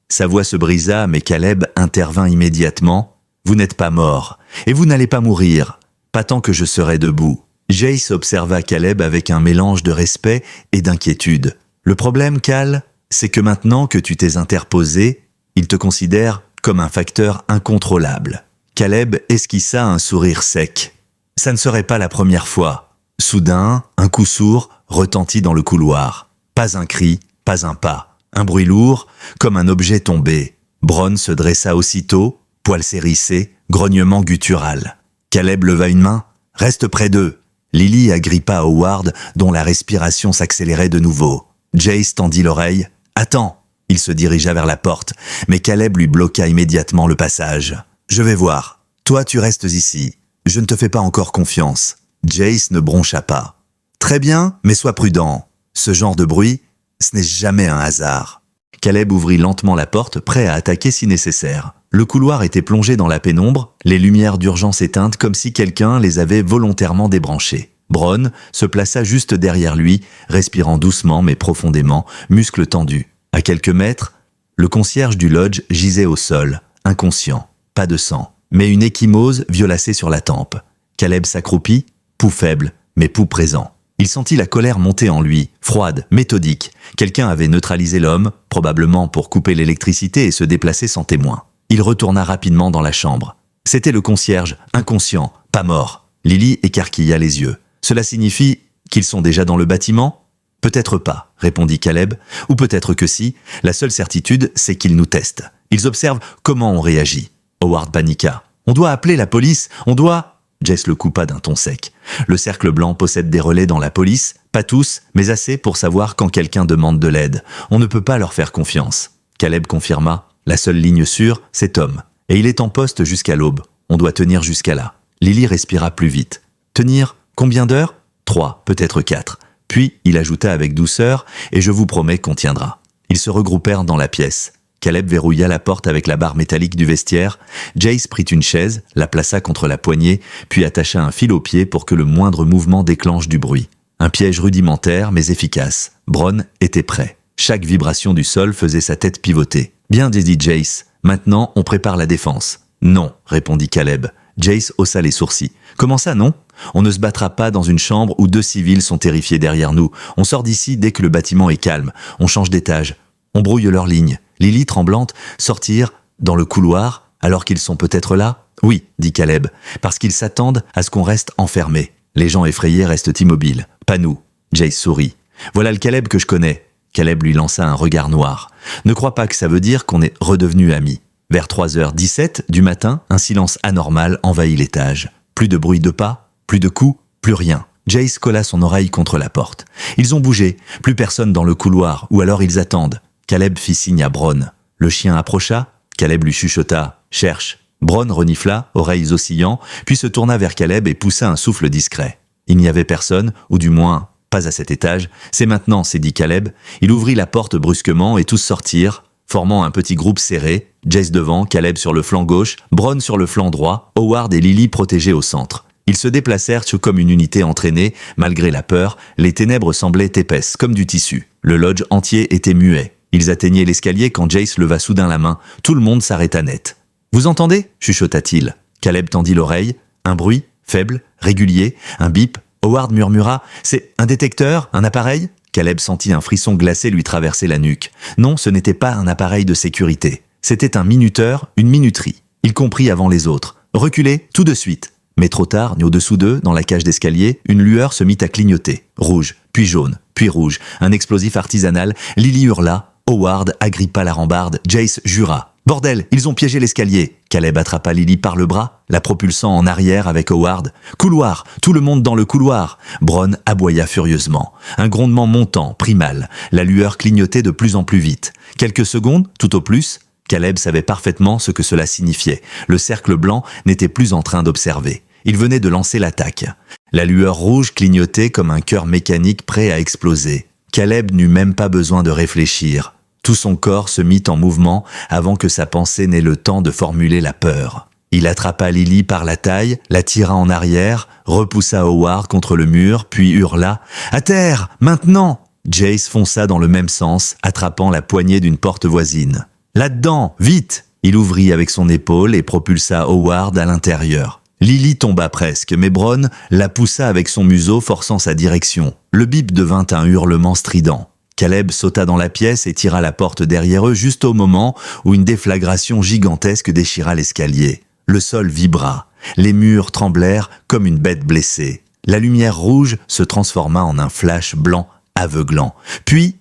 Sa voix se brisa, mais Caleb intervint immédiatement. Vous n'êtes pas mort, et vous n'allez pas mourir. Pas tant que je serai debout. Jace observa Caleb avec un mélange de respect et d'inquiétude. Le problème, Cal, c'est que maintenant que tu t'es interposé, il te considère comme un facteur incontrôlable. Caleb esquissa un sourire sec. Ça ne serait pas la première fois. Soudain, un coup sourd retentit dans le couloir. Pas un cri, pas un pas. Un bruit lourd, comme un objet tombé. Bronn se dressa aussitôt, poils hérissés, grognement guttural. Caleb leva une main. « Reste près d'eux !» Lily agrippa Howard, dont la respiration s'accélérait de nouveau. Jace tendit l'oreille. « Attends !» Il se dirigea vers la porte, mais Caleb lui bloqua immédiatement le passage. « Je vais voir. Toi, tu restes ici. Je ne te fais pas encore confiance. » Jace ne broncha pas. « Très bien, mais sois prudent. Ce genre de bruit, ce n'est jamais un hasard. » Caleb ouvrit lentement la porte, prêt à attaquer si nécessaire. Le couloir était plongé dans la pénombre, les lumières d'urgence éteintes comme si quelqu'un les avait volontairement débranchées. Bronn se plaça juste derrière lui, respirant doucement mais profondément, muscles tendus. À quelques mètres, le concierge du lodge gisait au sol, inconscient. Pas de sang, mais une ecchymose violacée sur la tempe. Caleb s'accroupit, pouls faible, mais pouls présent. Il sentit la colère monter en lui, froide, méthodique. Quelqu'un avait neutralisé l'homme, probablement pour couper l'électricité et se déplacer sans témoin. Il retourna rapidement dans la chambre. C'était le concierge, inconscient, pas mort. Lily écarquilla les yeux. Cela signifie qu'ils sont déjà dans le bâtiment ? Peut-être pas, répondit Caleb, ou peut-être que si. La seule certitude, c'est qu'ils nous testent. Ils observent comment on réagit. Howard paniqua. On doit appeler la police, on doit... Jess le coupa d'un ton sec. Le cercle blanc possède des relais dans la police, pas tous, mais assez pour savoir quand quelqu'un demande de l'aide. On ne peut pas leur faire confiance. Caleb confirma. La seule ligne sûre, c'est Tom. Et il est en poste jusqu'à l'aube. On doit tenir jusqu'à là. Lily respira plus vite. Tenir combien d'heures ? 3, peut-être 4. Puis, il ajouta avec douceur, et je vous promets qu'on tiendra. Ils se regroupèrent dans la pièce. Caleb verrouilla la porte avec la barre métallique du vestiaire. Jace prit une chaise, la plaça contre la poignée, puis attacha un fil au pied pour que le moindre mouvement déclenche du bruit. Un piège rudimentaire, mais efficace. Bron était prêt. Chaque vibration du sol faisait sa tête pivoter. « Bien dit Jace. Maintenant, on prépare la défense. »« Non, » répondit Caleb. Jace haussa les sourcils. « Comment ça, non ? On ne se battra pas dans une chambre où 2 civils sont terrifiés derrière nous. On sort d'ici dès que le bâtiment est calme. On change d'étage. On brouille leur ligne. » Lily, tremblante, sortir dans le couloir alors qu'ils sont peut-être là ? Oui, dit Caleb, parce qu'ils s'attendent à ce qu'on reste enfermé. Les gens effrayés restent immobiles. Pas nous. Jace sourit. Voilà le Caleb que je connais. Caleb lui lança un regard noir. Ne crois pas que ça veut dire qu'on est redevenus amis. Vers 3h17 du matin, un silence anormal envahit l'étage. Plus de bruit de pas, plus de coups, plus rien. Jace colla son oreille contre la porte. Ils ont bougé, plus personne dans le couloir, ou alors ils attendent. Caleb fit signe à Bron. Le chien approcha. Caleb lui chuchota « Cherche ». Bron renifla, oreilles oscillant, puis se tourna vers Caleb et poussa un souffle discret. Il n'y avait personne, ou du moins, pas à cet étage. « C'est maintenant », s'est dit Caleb. Il ouvrit la porte brusquement et tous sortirent, formant un petit groupe serré. Jace devant, Caleb sur le flanc gauche, Bron sur le flanc droit, Howard et Lily protégés au centre. Ils se déplacèrent comme une unité entraînée. Malgré la peur, les ténèbres semblaient épaisses, comme du tissu. Le lodge entier était muet. Ils atteignaient l'escalier quand Jace leva soudain la main. Tout le monde s'arrêta net. « Vous entendez » chuchota-t-il. Caleb tendit l'oreille. Un bruit, faible, régulier, un bip. Howard murmura « C'est un détecteur, un appareil ?» Caleb sentit un frisson glacé lui traverser la nuque. Non, ce n'était pas un appareil de sécurité. C'était un minuteur, une minuterie. Il comprit avant les autres. « Reculez, tout de suite !» Mais trop tard, au-dessous d'eux, dans la cage d'escalier, une lueur se mit à clignoter. Rouge, puis jaune, puis rouge. Un explosif artisanal. Lily hurla. Howard agrippa la rambarde. Jace jura. « Bordel, ils ont piégé l'escalier !» Caleb attrapa Lily par le bras, la propulsant en arrière avec Howard. « Couloir, tout le monde dans le couloir !» Bron aboya furieusement. Un grondement montant, primal. La lueur clignotait de plus en plus vite. Quelques secondes, tout au plus. Caleb savait parfaitement ce que cela signifiait. Le cercle blanc n'était plus en train d'observer. Il venait de lancer l'attaque. La lueur rouge clignotait comme un cœur mécanique prêt à exploser. Caleb n'eut même pas besoin de réfléchir. Tout son corps se mit en mouvement avant que sa pensée n'ait le temps de formuler la peur. Il attrapa Lily par la taille, la tira en arrière, repoussa Howard contre le mur, puis hurla « À terre, maintenant !» Jace fonça dans le même sens, attrapant la poignée d'une porte voisine. « Là-dedans, vite !» Il ouvrit avec son épaule et propulsa Howard à l'intérieur. Lily tomba presque, mais Bron la poussa avec son museau forçant sa direction. Le bip devint un hurlement strident. Caleb sauta dans la pièce et tira la porte derrière eux juste au moment où une déflagration gigantesque déchira l'escalier. Le sol vibra, les murs tremblèrent comme une bête blessée. La lumière rouge se transforma en un flash blanc aveuglant. Puis,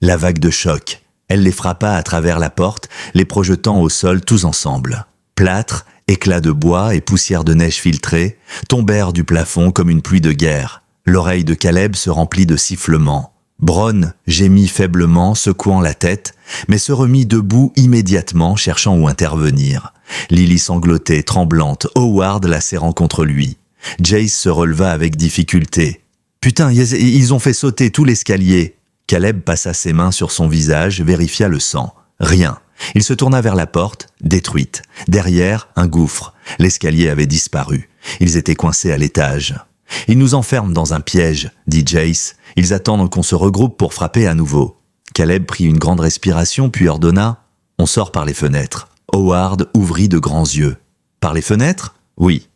la vague de choc. Elle les frappa à travers la porte, les projetant au sol tous ensemble. Plâtre, éclats de bois et poussière de neige filtrée tombèrent du plafond comme une pluie de guerre. L'oreille de Caleb se remplit de sifflements. Bron gémit faiblement, secouant la tête, mais se remit debout immédiatement, cherchant où intervenir. Lily sanglotait, tremblante, Howard la serrant contre lui. Jace se releva avec difficulté. « Putain, ils ont fait sauter tout l'escalier !» Caleb passa ses mains sur son visage, vérifia le sang. Rien. Il se tourna vers la porte, détruite. Derrière, un gouffre. L'escalier avait disparu. Ils étaient coincés à l'étage. « Ils nous enferment dans un piège, » dit Jace. « Ils attendent qu'on se regroupe pour frapper à nouveau. » Caleb prit une grande respiration puis ordonna « On sort par les fenêtres. » Howard ouvrit de grands yeux. « Par les fenêtres ? » « Oui.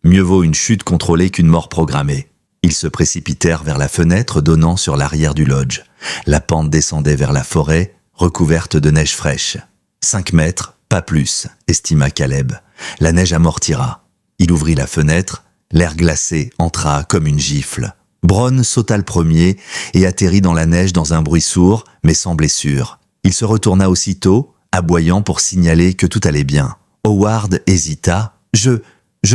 Mieux vaut une chute contrôlée qu'une mort programmée. » Ils se précipitèrent vers la fenêtre donnant sur l'arrière du lodge. La pente descendait vers la forêt, recouverte de neige fraîche. 5 mètres, pas plus, estima Caleb. La neige amortira. Il ouvrit la fenêtre, l'air glacé entra comme une gifle. Bronn sauta le premier et atterrit dans la neige dans un bruit sourd, mais sans blessure. Il se retourna aussitôt, aboyant pour signaler que tout allait bien. Howard hésita. « Je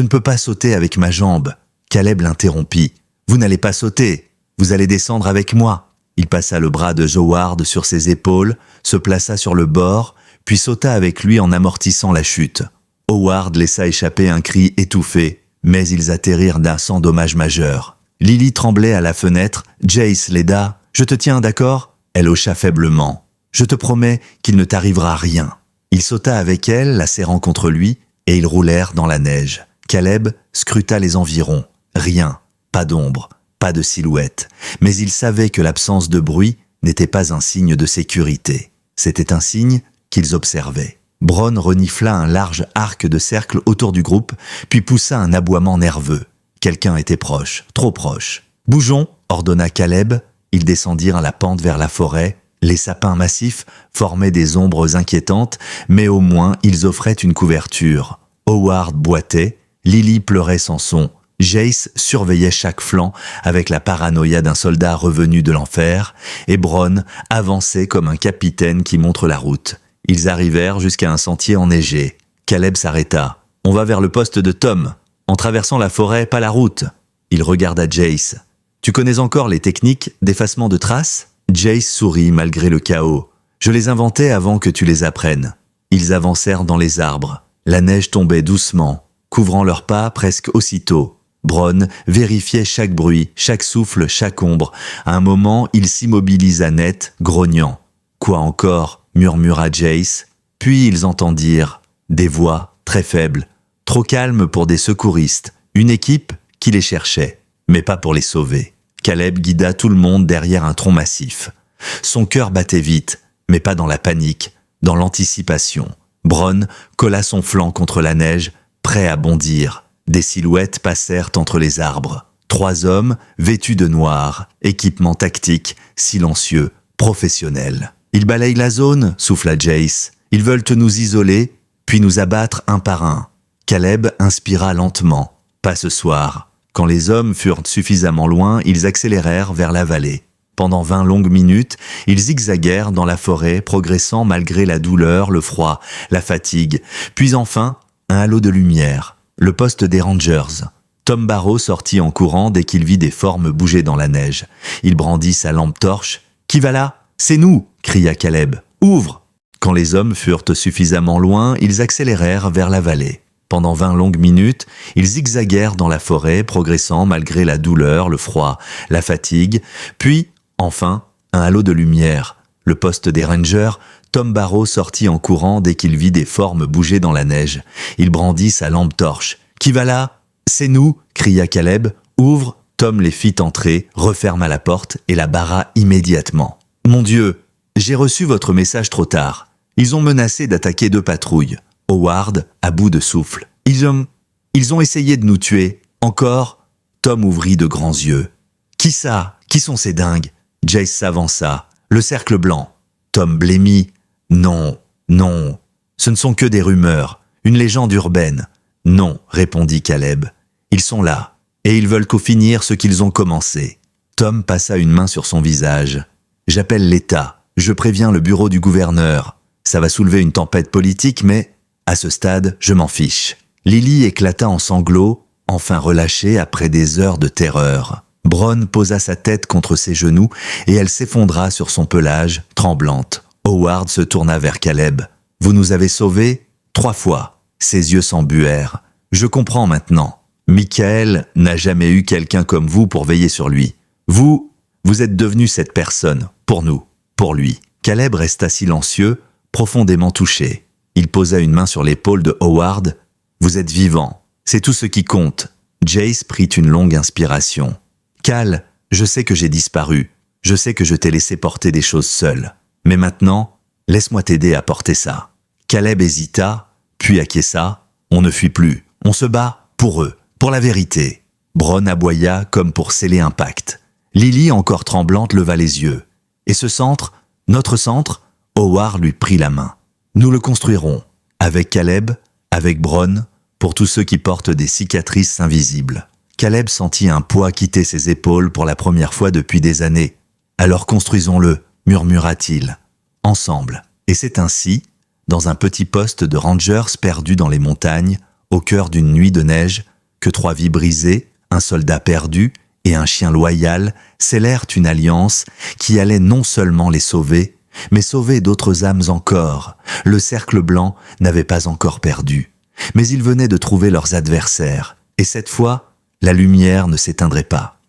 ne peux pas sauter avec ma jambe. » Caleb l'interrompit. « Vous n'allez pas sauter, vous allez descendre avec moi. » Il passa le bras de Howard sur ses épaules, se plaça sur le bord, puis sauta avec lui en amortissant la chute. Howard laissa échapper un cri étouffé, mais ils atterrirent sans dommage majeur. Lily tremblait à la fenêtre. « Jace l'aida. « Je te tiens, d'accord ?» Elle hocha faiblement. « Je te promets qu'il ne t'arrivera rien. » Il sauta avec elle, la serrant contre lui, et ils roulèrent dans la neige. Caleb scruta les environs. Rien, pas d'ombre, pas de silhouette. Mais il savait que l'absence de bruit n'était pas un signe de sécurité. C'était un signe qu'ils observaient. Bronn renifla un large arc de cercle autour du groupe, puis poussa un aboiement nerveux. Quelqu'un était proche, trop proche. « Bougeons !» ordonna Caleb. Ils descendirent la pente vers la forêt. Les sapins massifs formaient des ombres inquiétantes, mais au moins ils offraient une couverture. Howard boitait, Lily pleurait sans son. Jace surveillait chaque flanc avec la paranoïa d'un soldat revenu de l'enfer, et Bronn avançait comme un capitaine qui montre la route. Ils arrivèrent jusqu'à un sentier enneigé. Caleb s'arrêta. « On va vers le poste de Tom, en traversant la forêt, pas la route. » Il regarda Jace. « Tu connais encore les techniques d'effacement de traces ?» Jace sourit malgré le chaos. « Je les inventais avant que tu les apprennes. » Ils avancèrent dans les arbres. La neige tombait doucement, couvrant leurs pas presque aussitôt. Bronn vérifiait chaque bruit, chaque souffle, chaque ombre. À un moment, il s'immobilisa net, grognant. « Quoi encore ?» murmura Jace. Puis ils entendirent des voix très faibles, trop calmes pour des secouristes, une équipe qui les cherchait, mais pas pour les sauver. Caleb guida tout le monde derrière un tronc massif. Son cœur battait vite, mais pas dans la panique, dans l'anticipation. Bronn colla son flanc contre la neige, prêt à bondir. Des silhouettes passèrent entre les arbres. 3 hommes, vêtus de noir, équipement tactique, silencieux, professionnels. « Ils balayent la zone » souffla Jace. « Ils veulent nous isoler, puis nous abattre un par un. » Caleb inspira lentement. « Pas ce soir. » Quand les hommes furent suffisamment loin, ils accélérèrent vers la vallée. Pendant 20 longues minutes, ils zigzaguèrent dans la forêt, progressant malgré la douleur, le froid, la fatigue. Puis enfin, un halo de lumière. Le poste des Rangers. Tom Barrow sortit en courant dès qu'il vit des formes bouger dans la neige. Il brandit sa lampe torche. « Qui va là ? C'est nous !» cria Caleb. « Ouvre !» Quand les hommes furent suffisamment loin, ils accélérèrent vers la vallée. Pendant 20 longues minutes, ils zigzaguèrent dans la forêt, progressant malgré la douleur, le froid, la fatigue. Puis, enfin, un halo de lumière. Le poste des Rangers, Tom Barrow sortit en courant dès qu'il vit des formes bouger dans la neige. Il brandit sa lampe torche. « Qui va là ? » « C'est nous !» cria Caleb. « Ouvre !» Tom les fit entrer, referma la porte et la barra immédiatement. « Mon Dieu, j'ai reçu votre message trop tard. Ils ont menacé d'attaquer 2 patrouilles. » Howard, à bout de souffle. « Ils ont essayé de nous tuer. Encore ?» Tom ouvrit de grands yeux. « Qui ça ? Qui sont ces dingues ?» Jace s'avança. « Le cercle blanc. » Tom blêmit. « Non, non. Ce ne sont que des rumeurs. Une légende urbaine. »« Non, » répondit Caleb. « Ils sont là. Et ils veulent finir ce qu'ils ont commencé. » Tom passa une main sur son visage. « J'appelle l'État. Je préviens le bureau du gouverneur. Ça va soulever une tempête politique, mais à ce stade, je m'en fiche. » Lily éclata en sanglots, enfin relâchée après des heures de terreur. Bronn posa sa tête contre ses genoux et elle s'effondra sur son pelage, tremblante. Howard se tourna vers Caleb. « Vous nous avez sauvés 3 fois. » Ses yeux s'embuèrent. « Je comprends maintenant. Michael n'a jamais eu quelqu'un comme vous pour veiller sur lui. Vous êtes devenu cette personne, pour nous, pour lui. » Caleb resta silencieux, profondément touché. Il posa une main sur l'épaule de Howard. « Vous êtes vivant. C'est tout ce qui compte. » Jace prit une longue inspiration. « Cal, je sais que j'ai disparu. Je sais que je t'ai laissé porter des choses seul. Mais maintenant, laisse-moi t'aider à porter ça. » Caleb hésita, puis acquiesça. « On ne fuit plus. On se bat pour eux, pour la vérité. » Bronn aboya comme pour sceller un pacte. Lily, encore tremblante, leva les yeux. Et ce centre, notre centre, Howard lui prit la main. Nous le construirons, avec Caleb, avec Bronn, pour tous ceux qui portent des cicatrices invisibles. Caleb sentit un poids quitter ses épaules pour la première fois depuis des années. Alors construisons-le, murmura-t-il. Ensemble. Et c'est ainsi, dans un petit poste de rangers perdu dans les montagnes, au cœur d'une nuit de neige, que 3 vies brisées, un soldat perdu et un chien loyal scellèrent une alliance qui allait non seulement les sauver, mais sauver d'autres âmes encore. Le cercle blanc n'avait pas encore perdu, mais ils venaient de trouver leurs adversaires, et cette fois, la lumière ne s'éteindrait pas.